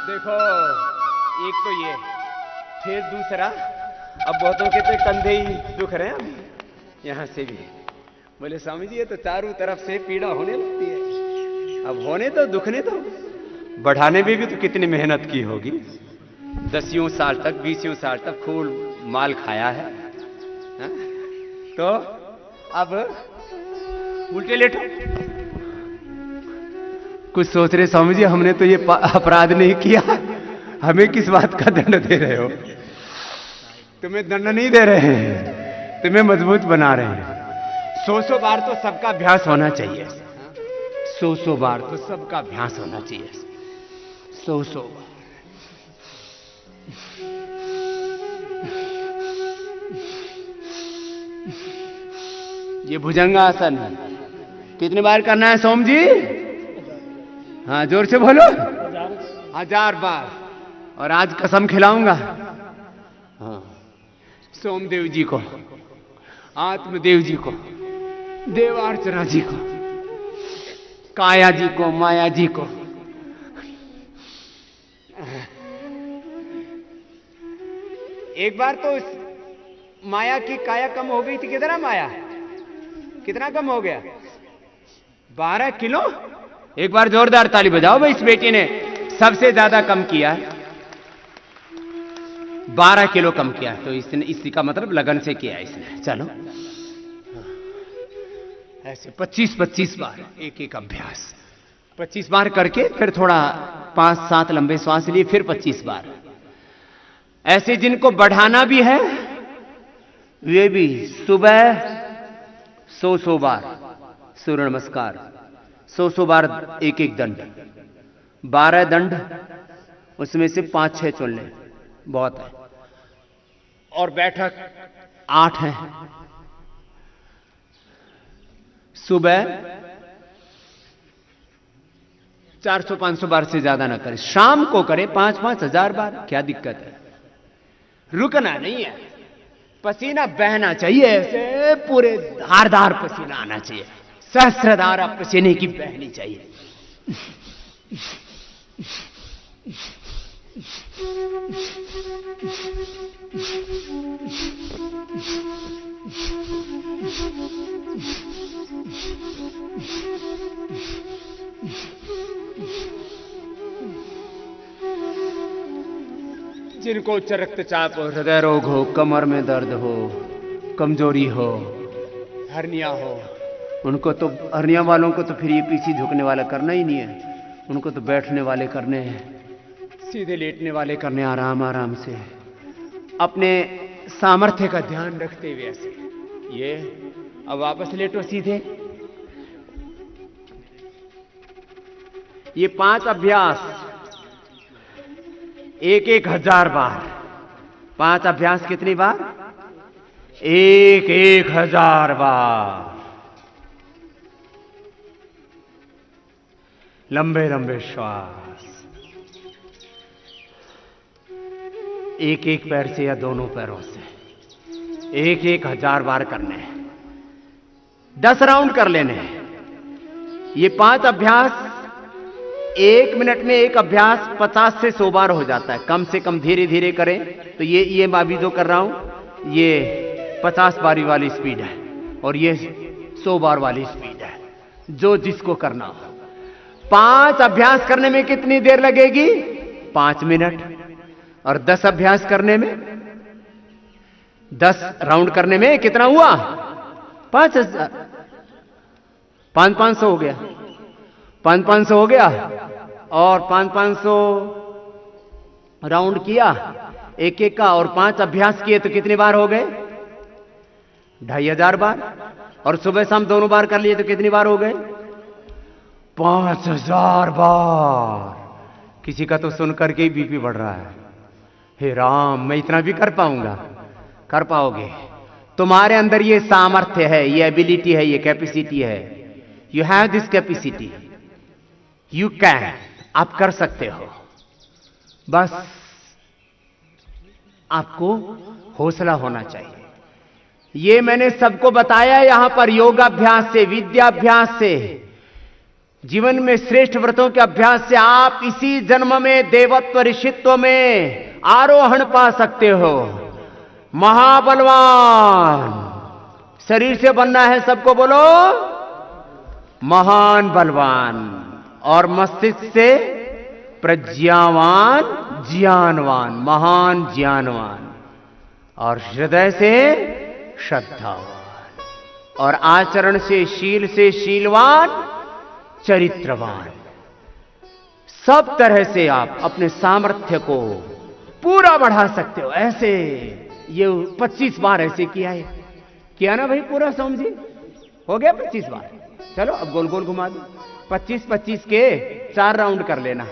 देखो, एक तो ये, फिर दूसरा, अब बहुतों के तो कंधे ही दुख रहे हैं अभी, यहां से भी बोले स्वामी जी ये तो चारों तरफ से पीड़ा होने लगती है। अब होने तो दुखने तो, बढ़ाने में भी तो कितनी मेहनत की होगी। 10 साल तक 20 साल तक खूब माल खाया है, हा? तो अब उल्टे लेटो। कुछ सोच रहे स्वामी जी हमने तो ये अपराध नहीं किया, हमें किस बात का दंड दे रहे हो? तुम्हें दंड नहीं दे रहे हैं, तुम्हें मजबूत बना रहे हैं। 100 बार तो सबका अभ्यास होना चाहिए। 100 बार तो सबका अभ्यास होना चाहिए। 100 ये भुजंगासन कितनी बार करना है सोम जी? हाँ जोर से बोलो। 1000 बार। और आज कसम खिलाऊंगा, हाँ, सोमदेव जी को, आत्मदेव जी को, देवार्चना जी को, काया जी को, माया जी को। एक बार तो माया की काया कम हो गई थी। कितना माया, कितना कम हो गया? 12 किलो। एक बार जोरदार ताली बजाओ भाई, इस बेटी ने सबसे ज्यादा कम किया, 12 किलो कम किया। तो इसने, इसी का मतलब लगन से किया इसने। चलो ऐसे 25-25 बार एक एक अभ्यास, 25 बार करके फिर थोड़ा 5-7 लंबे श्वास लिए, फिर 25 बार। ऐसे जिनको बढ़ाना भी है वे भी सुबह 100 बार सूर्य नमस्कार, 100 बार एक एक दंड, 12 दंड, उसमें से 5-6 चुन ले, बहुत है। और बैठक 8 है। सुबह 400-500 बार से ज्यादा ना करें। शाम को करें 5-5 हजार बार, क्या दिक्कत है? रुकना नहीं है, पसीना बहना चाहिए, ऐसे पूरे धारदार पसीना आना चाहिए, सहस्त्रधारा पसीने की बहनी चाहिए। जिनको उच्च रक्तचाप हो, हृदय रोग हो, कमर में दर्द हो, कमजोरी हो, हर्निया हो, उनको तो, हर्निया वालों को तो फिर ये पीछे झुकने वाला करना ही नहीं है, उनको तो बैठने वाले करने हैं, सीधे लेटने वाले करने, आराम आराम से अपने सामर्थ्य का ध्यान रखते हुए ऐसे। ये अब वापस लेटो सीधे। ये 5 अभ्यास 1-1000 बार। 5 अभ्यास कितनी बार? 1-1000 बार। लंबे लंबे श्वास, एक पैर से या दोनों पैरों से 1-1000 बार करने हैं। 10 राउंड कर लेने हैं। ये 5 अभ्यास 1 मिनट में एक अभ्यास 50 से 100 बार हो जाता है। कम से कम धीरे धीरे करें तो ये मैं अभी जो कर रहा हूं ये 50 बारी वाली स्पीड है और ये 100 बार वाली स्पीड है, जो जिसको करना हो। 5 अभ्यास करने में कितनी देर लगेगी? 5 मिनट। और 10 अभ्यास करने में, 10 राउंड करने में कितना हुआ? 5000। 500 हो गया, 500 हो गया। और 500 राउंड किया एक एक का, और 5 अभ्यास किए तो कितनी बार हो गए? 2500 बार। और सुबह शाम दोनों बार कर लिए तो कितनी बार हो गए? 5000 बार। किसी का तो सुन करके ही बीपी बढ़ रहा है। हे राम, मैं इतना भी कर पाऊंगा? कर पाओगे। तुम्हारे अंदर ये सामर्थ्य है, ये एबिलिटी है, ये कैपेसिटी है। You have this capacity, you can. आप कर सकते हो, बस आपको हौसला होना चाहिए। ये मैंने सबको बताया यहां पर योगाभ्यास से, विद्याभ्यास से, जीवन में श्रेष्ठ व्रतों के अभ्यास से आप इसी जन्म में देवत्व ऋषित्व में आरोहण पा सकते हो। महाबलवान शरीर से बनना है, सबको बोलो महान बलवान। और मस्तिष्क से प्रज्ञावान ज्ञानवान, महान ज्ञानवान। और हृदय से श्रद्धावान। और आचरण से, शील से शीलवान, चरित्रवान। सब तरह से आप अपने सामर्थ्य को पूरा बढ़ा सकते हो। ऐसे ये 25 बार ऐसे किया ना भाई पूरा सोम जी? हो गया 25 बार। चलो अब गोल गोल घुमा दो। 25-25 के 4 राउंड कर लेना।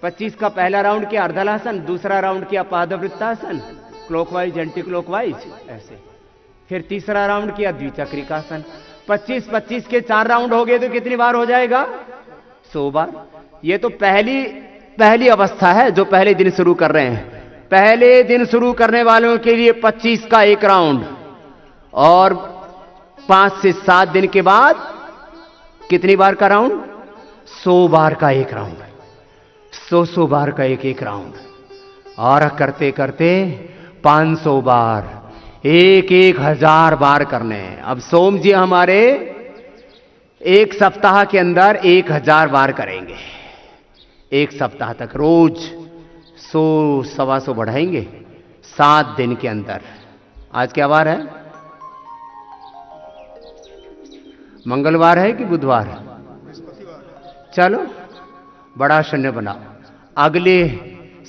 25 का पहला राउंड किया अर्धलासन, दूसरा राउंड किया पादवृत्तासन, क्लॉकवाइज एंटी क्लॉकवाइज ऐसे, फिर तीसरा राउंड किया द्विचक्रिकासन। 25-25 के 4 राउंड हो गए तो कितनी बार हो जाएगा? 100 बार। ये तो पहली अवस्था है जो पहले दिन शुरू कर रहे हैं। पहले दिन शुरू करने वालों के लिए 25 का 1 राउंड, और 5 से 7 दिन के बाद कितनी बार का राउंड? 100 बार का 1 राउंड, 100 बार का एक राउंड, और करते करते 500 बार, 1000 बार करने हैं। अब सोम जी हमारे 1 सप्ताह के अंदर 1000 बार करेंगे। 1 सप्ताह तक रोज 100-125 बढ़ाएंगे 7 दिन के अंदर। आज क्या वार है? मंगलवार है कि बुधवार? चलो बड़ा शून्य बनाओ। अगले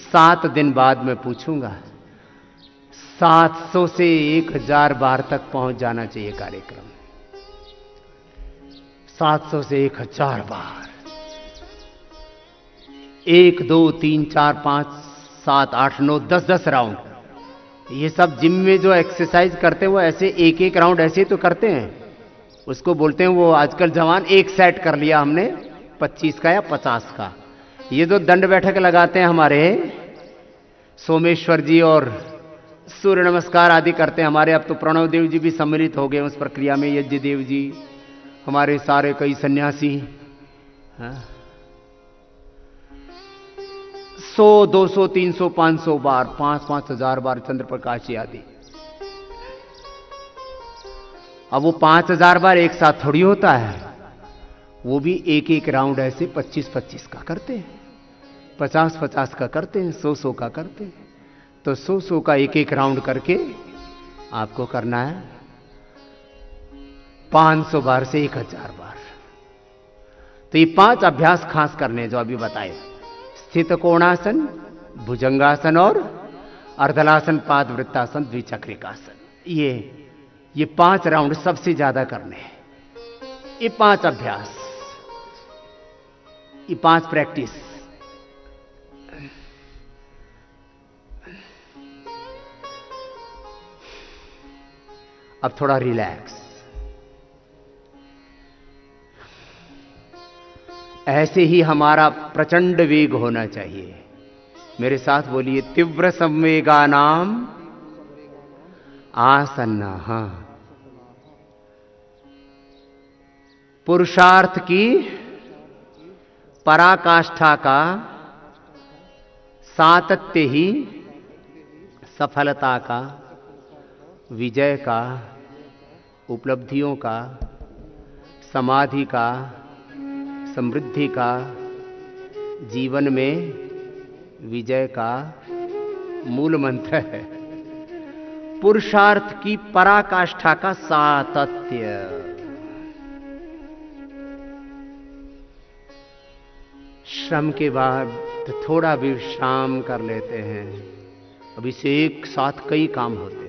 7 दिन बाद मैं पूछूंगा, 700 से 1000 बार तक पहुंच जाना चाहिए कार्यक्रम। 700 से 1000 बार, 1 2 3 4 5 7 8 9 10 राउंड। ये सब जिम में जो एक्सरसाइज करते हैं वो ऐसे एक राउंड ऐसे तो करते हैं, उसको बोलते हैं वो आजकल जवान 1 सेट कर लिया हमने 25 का या 50 का। ये जो दंड बैठक लगाते हैं हमारे सोमेश्वर जी और सूर्य नमस्कार आदि करते हैं हमारे, अब तो प्रणव देव जी भी सम्मिलित हो गए उस प्रक्रिया में, यज्ञ देव जी, हमारे सारे कई सन्यासी। 100 200 300 500 बार, 5-5 हजार बार चंद्र प्रकाश जी आदि। अब वो 5000 बार एक साथ थोड़ी होता है, वो भी एक राउंड ऐसे 25-25 का करते हैं, 50-50 का करते हैं, 100-100 का करते हैं। तो 100-100 का एक राउंड करके आपको करना है 500 बार से 1000 बार। तो ये 5 अभ्यास खास करने जो अभी बताए, स्थित कोणासन, भुजंगासन और अर्धलासन, पादवृत्तासन, द्विचक्रिकासन। ये 5 राउंड सबसे ज्यादा करने हैं। ये 5 अभ्यास, ये 5 प्रैक्टिस। अब थोड़ा रिलैक्स, ऐसे ही हमारा प्रचंड वेग होना चाहिए। मेरे साथ बोलिए, तीव्र संवेगा नाम आसन्ना। पुरुषार्थ की पराकाष्ठा का सातत्य ही सफलता का, विजय का, उपलब्धियों का, समाधि का, समृद्धि का, जीवन में विजय का मूल मंत्र है। पुरुषार्थ की पराकाष्ठा का सातत्य। श्रम के बाद थोड़ा विश्राम कर लेते हैं। अब इसे एक साथ कई काम होते हैं।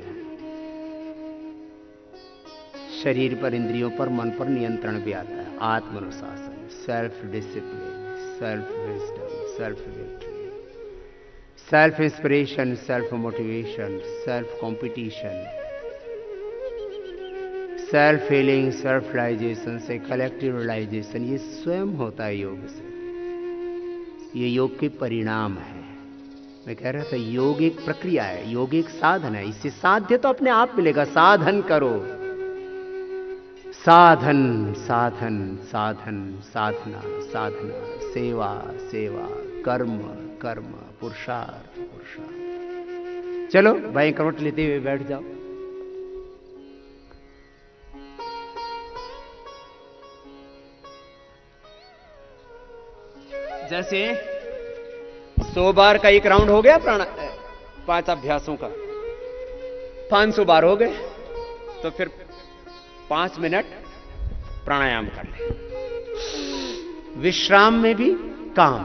शरीर पर, इंद्रियों पर, मन पर नियंत्रण भी आता है। आत्मानुशासन, self discipline, self wisdom, self victory, self inspiration, self motivation, self competition, self healing, self realisation से कलेक्टिव रियलाइजेशन। ये स्वयं होता है योग से। ये योग के परिणाम है। मैं कह रहा था योग एक प्रक्रिया है, योग एक साधन है। इससे साध्य तो अपने आप मिलेगा। साधन करो, साधन साधन साधन, साधना साधना, सेवा सेवा, कर्म कर्म, पुरुषार्थ पुरुषार्थ। चलो भाई, करवट लेते हुए बैठ जाओ। जैसे 100 बार का एक राउंड हो गया 5 अभ्यासों का, 500 बार हो गए, तो फिर 5 मिनट प्राणायाम कर ले। विश्राम में भी काम।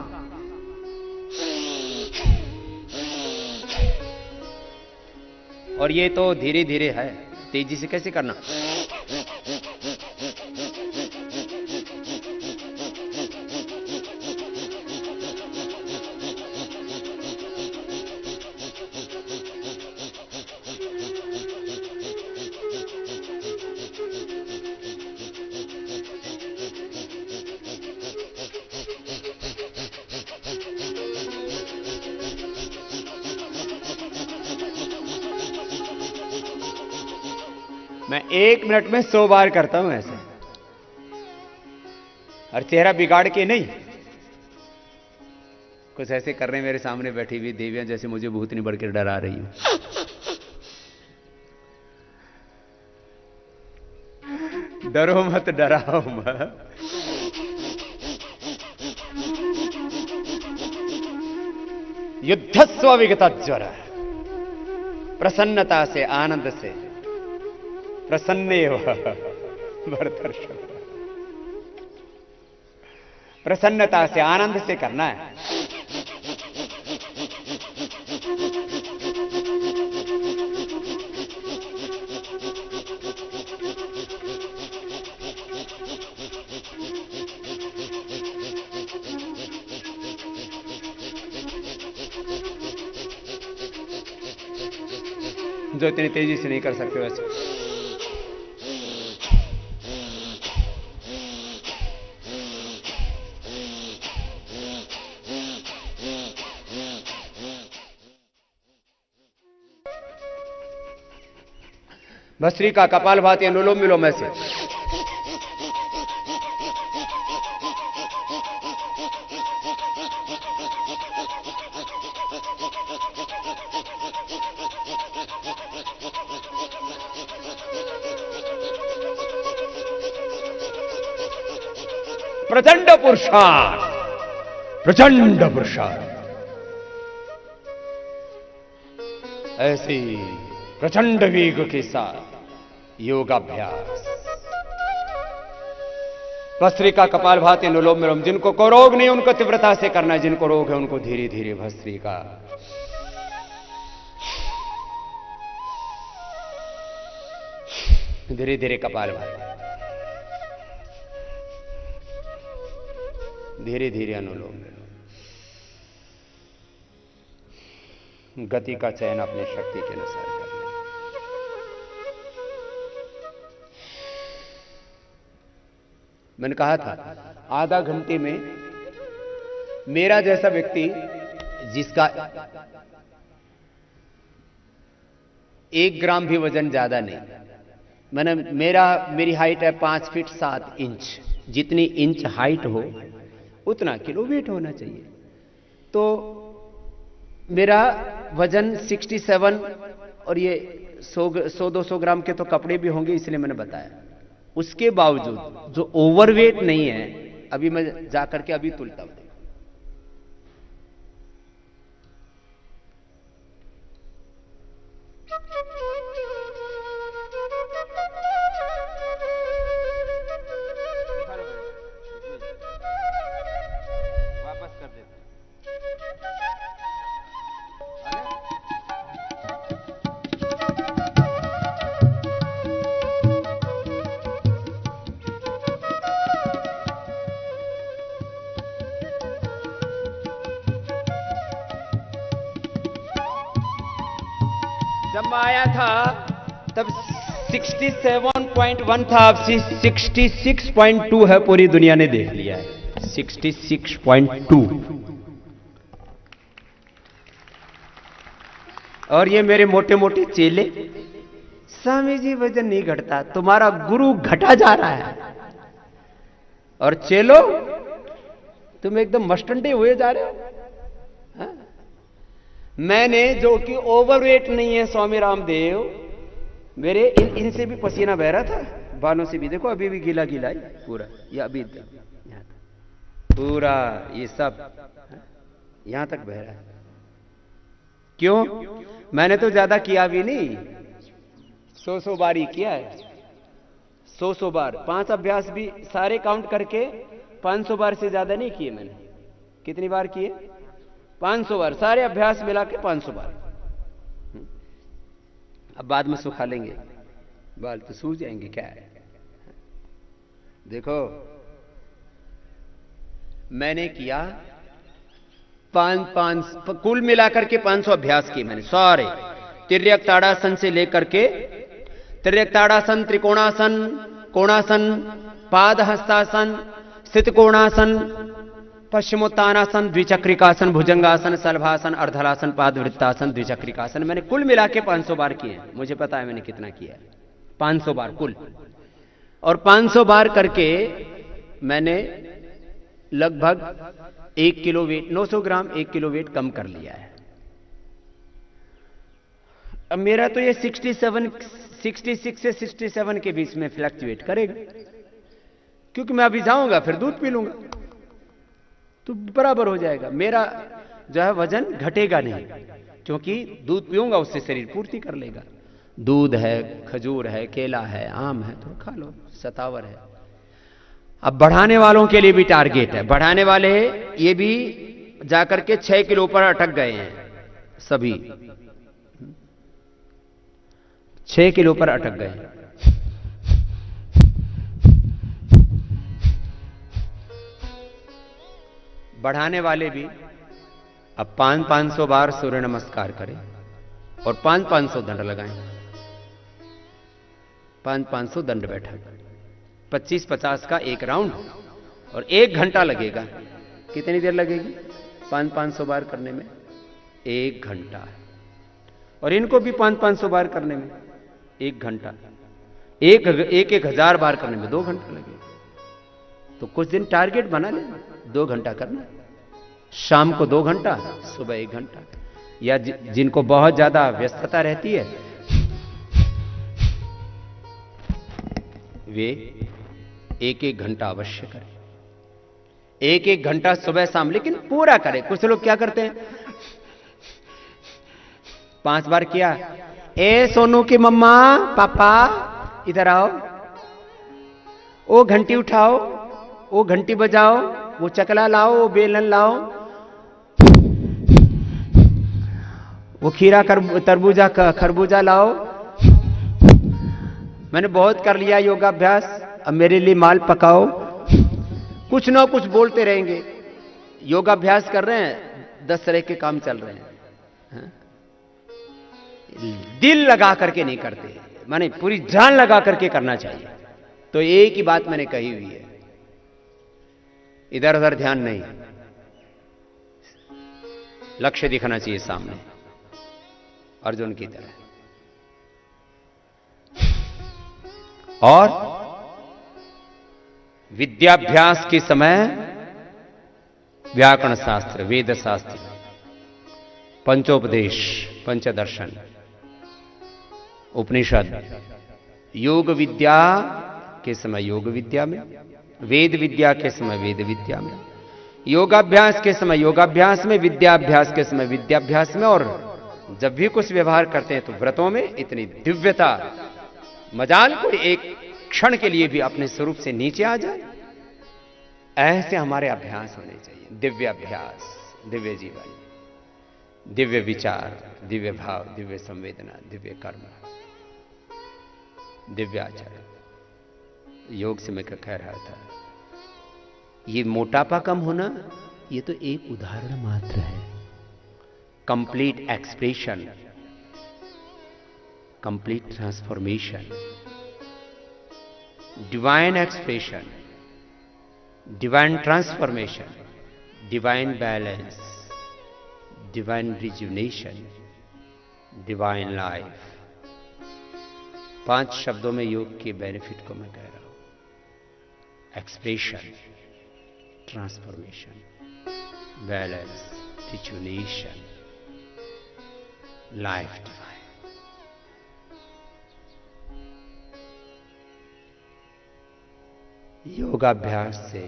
और ये तो धीरे धीरे है, तेजी से कैसे करना। मैं 1 मिनट में 100 बार करता हूं ऐसे, और चेहरा बिगाड़ के नहीं। कुछ ऐसे कर रहे हैं मेरे सामने बैठी हुई देवियां, जैसे मुझे भूतनी बढ़ के डरा रही हूं। डरो मत, डराओ मत। युद्धस्व विगत ज्वर, प्रसन्नता से, आनंद से, प्रसन्नेव भरतर्षभ, प्रसन्नता से, आनंद से करना है। जो इतनी तेजी से नहीं कर सकते वैसे। भस्त्री का कपालभाति अनुलोम विलोम ऐसे। प्रचंड पुरुषार्थ, प्रचंड पुरुषार्थ, ऐसी प्रचंड वेग के साथ योगाभ्यास। भस्त्रिका कपालभाति अनुलोम विलोम। जिनको को रोग नहीं उनको तीव्रता से करना है, जिनको रोग है उनको धीरे धीरे भस्त्रिका। धीरे धीरे कपालभाति, धीरे धीरे अनुलोम विलोम। गति का चयन अपनी शक्ति के अनुसार करना। मैंने कहा था आधा घंटे में मेरा जैसा व्यक्ति जिसका 1 ग्राम भी वजन ज्यादा नहीं, मेरी हाइट है 5 फीट 7 इंच, जितनी इंच हाइट हो उतना किलो वेट होना चाहिए। तो मेरा वजन 67, और ये 100-200 ग्राम के तो कपड़े भी होंगे, इसलिए मैंने बताया। उसके बावजूद जो ओवरवेट नहीं है, अभी मैं जाकर के अभी तुलता हूं। वापस कर देता। जब मैं आया था तब 67.1 था, अब 66.2 है। पूरी दुनिया ने देख लिया है 66.2। और ये मेरे मोटे मोटे चेले, स्वामी जी वजन नहीं घटता, तुम्हारा गुरु घटा जा रहा है। और चेलो तुम एकदम मस्टंडे हुए जा रहे हो। हा? मैंने, जो कि ओवरवेट नहीं है, स्वामी रामदेव, मेरे इनसे भी पसीना बह रहा था, बालों से भी देखो अभी भी गीला गीला है पूरा, ये अभी पूरा ये सब यहां तक बह रहा है। क्यों? मैंने तो ज्यादा किया भी नहीं, 100 बार ही किया है, 100 बार। 5 अभ्यास भी सारे काउंट करके 500 बार से ज्यादा नहीं किए मैंने। कितनी बार किए? 500 बार, सारे अभ्यास मिला के 500 बार। अब बाद में सुखा लेंगे, बाल तो सूख जाएंगे, क्या है। देखो मैंने किया 5 कुल मिलाकर के 500 अभ्यास किए मैंने सारे। तिर्यक ताड़ासन से लेकर के तिर्यक ताड़ासन, त्रिकोणासन, कोणासन, पाद हस्तासन, स्थित कोणासन, पश्चिमोत्तानासन, द्विचक्रिकासन, भुजंगासन, सलभासन, अर्धलासन, पाद वृत्तासन, द्विचक्रिकासन। मैंने कुल मिला के 500 बार किए। मुझे पता है मैंने कितना किया। 500 बार कुल। और 500 बार करके मैंने लगभग 1 किलो वेट, 900 ग्राम 1 किलो वेट कम कर लिया है। अब मेरा तो ये 66 से 67 के बीच में फ्लक्चुएट करेगा, क्योंकि मैं अभी जाऊंगा फिर दूध पी लूंगा तो बराबर हो जाएगा। मेरा जो है वजन घटेगा नहीं, क्योंकि दूध पीऊंगा उससे शरीर पूर्ति कर लेगा। दूध है, खजूर है, केला है, आम है तो खा लो, सतावर है। अब बढ़ाने वालों के लिए भी टारगेट है। बढ़ाने वाले ये भी जाकर के 6 किलो पर अटक गए हैं, सभी 6 किलो पर अटक गए हैं। बढ़ाने वाले भी अब 500 बार सूर्य नमस्कार करें और 500 दंड लगाएं। 500 दंड बैठक, 25-50 का एक राउंड, और 1 घंटा लगेगा। कितनी देर लगेगी 500 बार करने में? 1 घंटा। और इनको भी 500 बार करने में 1 घंटा। 1000 बार करने में 2 घंटा लगेगा। तो कुछ दिन टारगेट बना लेना, 2 घंटा करना, शाम को 2 घंटा, सुबह 1 घंटा। या जिनको बहुत ज्यादा व्यस्तता रहती है वे 1-1 घंटा अवश्य करें, 1-1 घंटा सुबह शाम, लेकिन पूरा करें। कुछ लोग क्या करते हैं, 5 बार किया, ए सोनू की मम्मा पापा इधर आओ, वो घंटी उठाओ, वो घंटी बजाओ, वो चकला लाओ, वो बेलन लाओ, वो खीरा तरबूजा खरबूजा लाओ। मैंने बहुत कर लिया योगाभ्यास, अब मेरे लिए माल पकाओ। कुछ ना कुछ बोलते रहेंगे। योगाभ्यास कर रहे हैं, 10 तरह के काम चल रहे हैं। दिल लगा करके नहीं करते, माने पूरी जान लगा करके करना चाहिए। तो एक ही बात मैंने कही हुई है, इधर उधर ध्यान नहीं, लक्ष्य दिखना चाहिए सामने, अर्जुन की तरह। और विद्याभ्यास के समय व्याकरण शास्त्र, वेद शास्त्र, पंचोपदेश, पंचदर्शन, उपनिषद, योग विद्या के समय योग विद्या में, वेद विद्या के समय वेद विद्या में, योगाभ्यास के समय योगाभ्यास में, विद्याभ्यास के समय विद्याभ्यास में। और जब भी कुछ व्यवहार करते हैं तो व्रतों में इतनी दिव्यता, मजाल कोई एक क्षण के लिए भी अपने स्वरूप से नीचे आ जाए, ऐसे हमारे अभ्यास होने चाहिए। दिव्य अभ्यास, दिव्य जीवन, दिव्य विचार, दिव्य भाव, दिव्य संवेदना, दिव्य कर्म, दिव्य आचरण। योग से मैं कह रहा था, ये मोटापा कम होना ये तो एक उदाहरण मात्र है। Complete expression, complete transformation, divine expression, divine transformation, divine balance, divine rejuvenation, divine life. 5 शब्दों में योग के बेनिफिट को मैं कह रहा हूं। Expression, transformation, balance, rejuvenation, life divine. योगाभ्यास से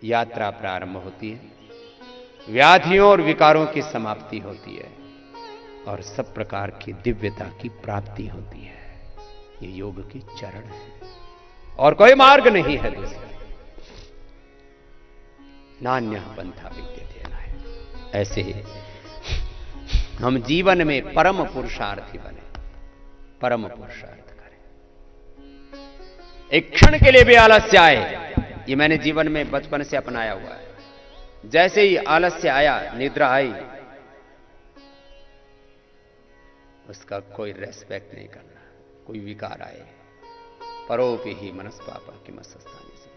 यात्रा प्रारंभ होती है, व्याधियों और विकारों की समाप्ति होती है और सब प्रकार की दिव्यता की प्राप्ति होती है। ये योग की चरण है और कोई मार्ग नहीं है दूसरा। नान्यः पंथा विद्यते नाय। ऐसे ही हम जीवन में परम पुरुषार्थी बने, परम पुरुषार्थ करें। एक क्षण के लिए भी आलस्य आए, ये मैंने जीवन में बचपन से अपनाया हुआ है। जैसे ही आलस्य आया, निद्रा आई, उसका कोई रेस्पेक्ट नहीं करना। कोई विकार आए, परोपि ही मनस पापा की मस्तानी से।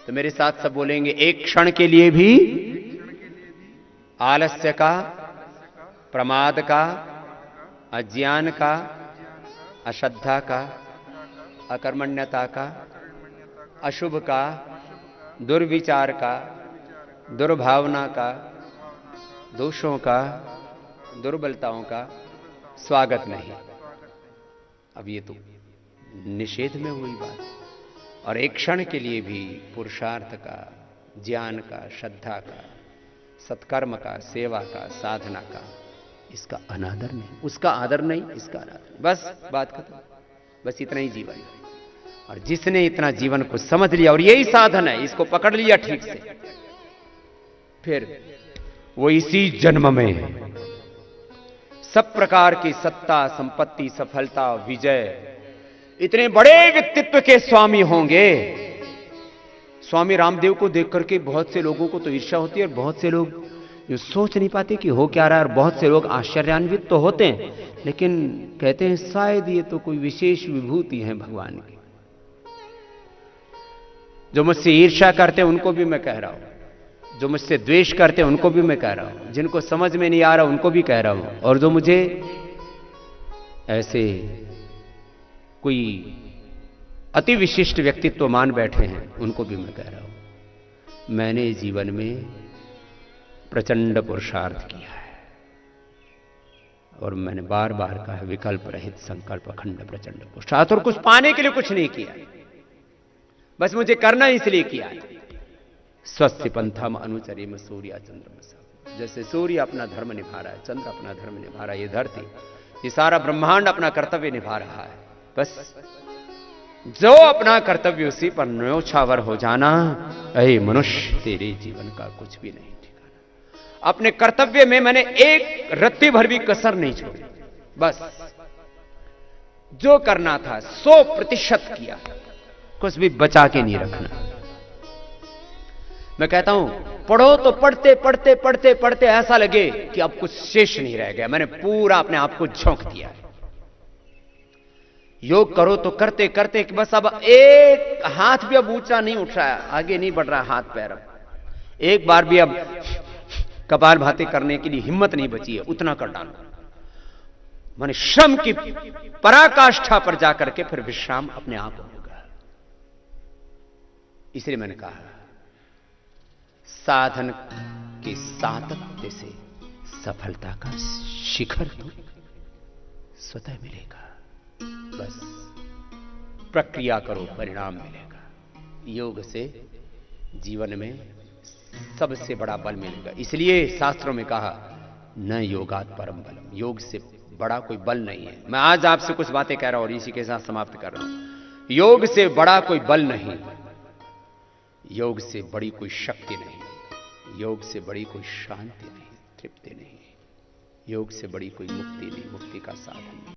तो मेरे साथ सब बोलेंगे, एक क्षण के लिए भी आलस्य का, प्रमाद का, अज्ञान का, अश्रद्धा का, अकर्मण्यता का, अशुभ का, दुर्विचार का, दुर्भावना का, दोषों का, दुर्बलताओं का स्वागत नहीं। अब ये तो निषेध में हुई बात। और एक क्षण के लिए भी पुरुषार्थ का, ज्ञान का, श्रद्धा का, सत्कर्म का, सेवा का, साधना का, इसका अनादर नहीं, उसका आदर नहीं, इसका अनादर नहीं। बस बात खत्म। बस इतना ही जीवन है। और जिसने इतना जीवन को समझ लिया और यही साधन है, इसको पकड़ लिया ठीक से, फिर वो इसी जन्म में सब प्रकार की सत्ता, संपत्ति, सफलता, विजय, इतने बड़े व्यक्तित्व के स्वामी होंगे। स्वामी रामदेव को देख करके बहुत से लोगों को तो ईर्ष्या होती है और बहुत से लोग जो सोच नहीं पाते कि हो क्या रहा है, और बहुत से लोग आश्चर्यान्वित तो होते हैं, लेकिन कहते हैं शायद ये तो कोई विशेष विभूति है भगवान की। जो मुझसे ईर्ष्या करते हैं उनको भी मैं कह रहा हूं, जो मुझसे द्वेष करते हैं उनको भी मैं कह रहा हूं, जिनको समझ में नहीं आ रहा उनको भी कह रहा हूं, और जो मुझे ऐसे कोई अति विशिष्ट व्यक्तित्व मान बैठे हैं उनको भी मैं कह रहा हूं, मैंने जीवन में प्रचंड पुरुषार्थ किया है। और मैंने बार बार कहा, विकल्प रहित संकल्प अखंड प्रचंड पुरुषार्थ। और कुछ पाने के लिए कुछ नहीं किया, बस मुझे करना इसलिए किया। स्वस्थ पंथम अनुचरिम सूर्य चंद्रमा। जैसे सूर्य अपना धर्म निभा रहा है, चंद्र अपना धर्म निभा रहा है, ये धरती, ये सारा ब्रह्मांड अपना कर्तव्य निभा रहा है। बस जो अपना कर्तव्य उसी पर न्योछावर हो जाना। अरे मनुष्य, तेरे जीवन का कुछ भी नहीं ठिकाना। अपने कर्तव्य में मैंने एक रत्ती भर भी कसर नहीं छोड़ी। बस जो करना था 100% किया, कुछ भी बचा के नहीं रखना। मैं कहता हूं, पढ़ो तो पढ़ते पढ़ते पढ़ते पढ़ते ऐसा लगे कि अब कुछ शेष नहीं रह गया, मैंने पूरा अपने आप को झोंक दिया। योग करो तो करते करते कि बस अब एक हाथ भी अब ऊंचा नहीं उठ रहा है, आगे नहीं बढ़ रहा हाथ पैर, अब एक बार भी अब कपालभाति करने के लिए हिम्मत नहीं बची है, उतना कर डालो। माने श्रम की पराकाष्ठा पर जाकर के फिर विश्राम अपने आप होगा। इसलिए मैंने कहा, साधन के सातत्य से सफलता का शिखर तो स्वतः मिलेगा। बस प्रक्रिया करो, परिणाम मिलेगा। योग से जीवन में सबसे बड़ा बल मिलेगा। इसलिए शास्त्रों में कहा, न योगात् परम बलम, योग से बड़ा कोई बल नहीं है। मैं आज आपसे कुछ बातें कह रहा हूं और इसी के साथ समाप्त कर रहा हूं। योग से बड़ा कोई बल नहीं, योग से बड़ी कोई शक्ति नहीं, योग से बड़ी कोई शांति नहीं, तृप्ति नहीं, योग से बड़ी कोई मुक्ति नहीं, मुक्ति का साधन नहीं,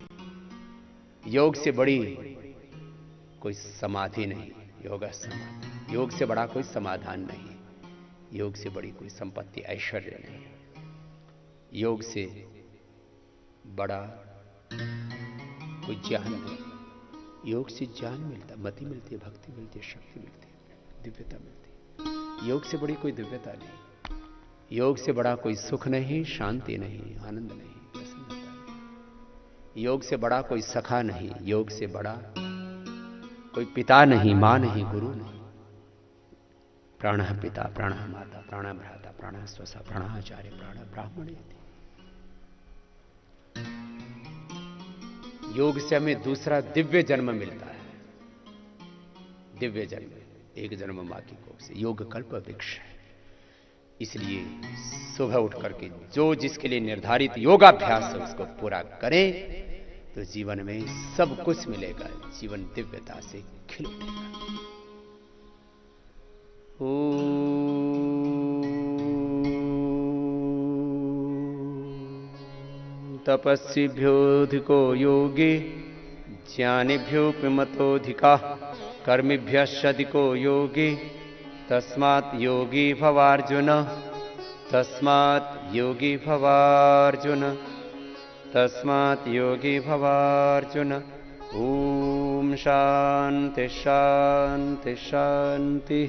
योग से बड़ी कोई समाधि नहीं, योग समाधि, योग से बड़ा कोई समाधान नहीं, योग से बड़ी कोई संपत्ति ऐश्वर्य नहीं, योग से बड़ा कोई ज्ञान नहीं। योग से ज्ञान मिलता, मति मिलती है, भक्ति मिलती है, शक्ति मिलती है, दिव्यता मिलती है। योग से बड़ी कोई दिव्यता नहीं, योग से बड़ा कोई सुख नहीं, शांति नहीं, आनंद नहीं, प्रसन्नता नहीं। योग से बड़ा कोई सखा नहीं, योग से बड़ा कोई पिता नहीं, मां नहीं, गुरु नहीं। प्राण पिता, प्राण माता, प्राण भ्राता, प्राण स्वसा, प्राण आचार्य, प्राण ब्राह्मण। योग से हमें दूसरा दिव्य जन्म मिलता है। दिव्य जन्म, एक जन्म मां की कोख से। योग कल्प वृक्ष है। इसलिए सुबह उठ करके जो जिसके लिए निर्धारित योगाभ्यास है उसको पूरा करें तो जीवन में सब कुछ मिलेगा, जीवन दिव्यता से खिल उठेगा। तपस्विभ्योऽधिको योगे ज्ञानिभ्योऽपि मतोऽधिका कर्मिभ्यश्चाधिको योगे तस्मात् योगी भवार्जुन, तस्मात् योगी भवार्जुन, तस्मात् योगी भवार्जुन। ओम शांति शांति शांति।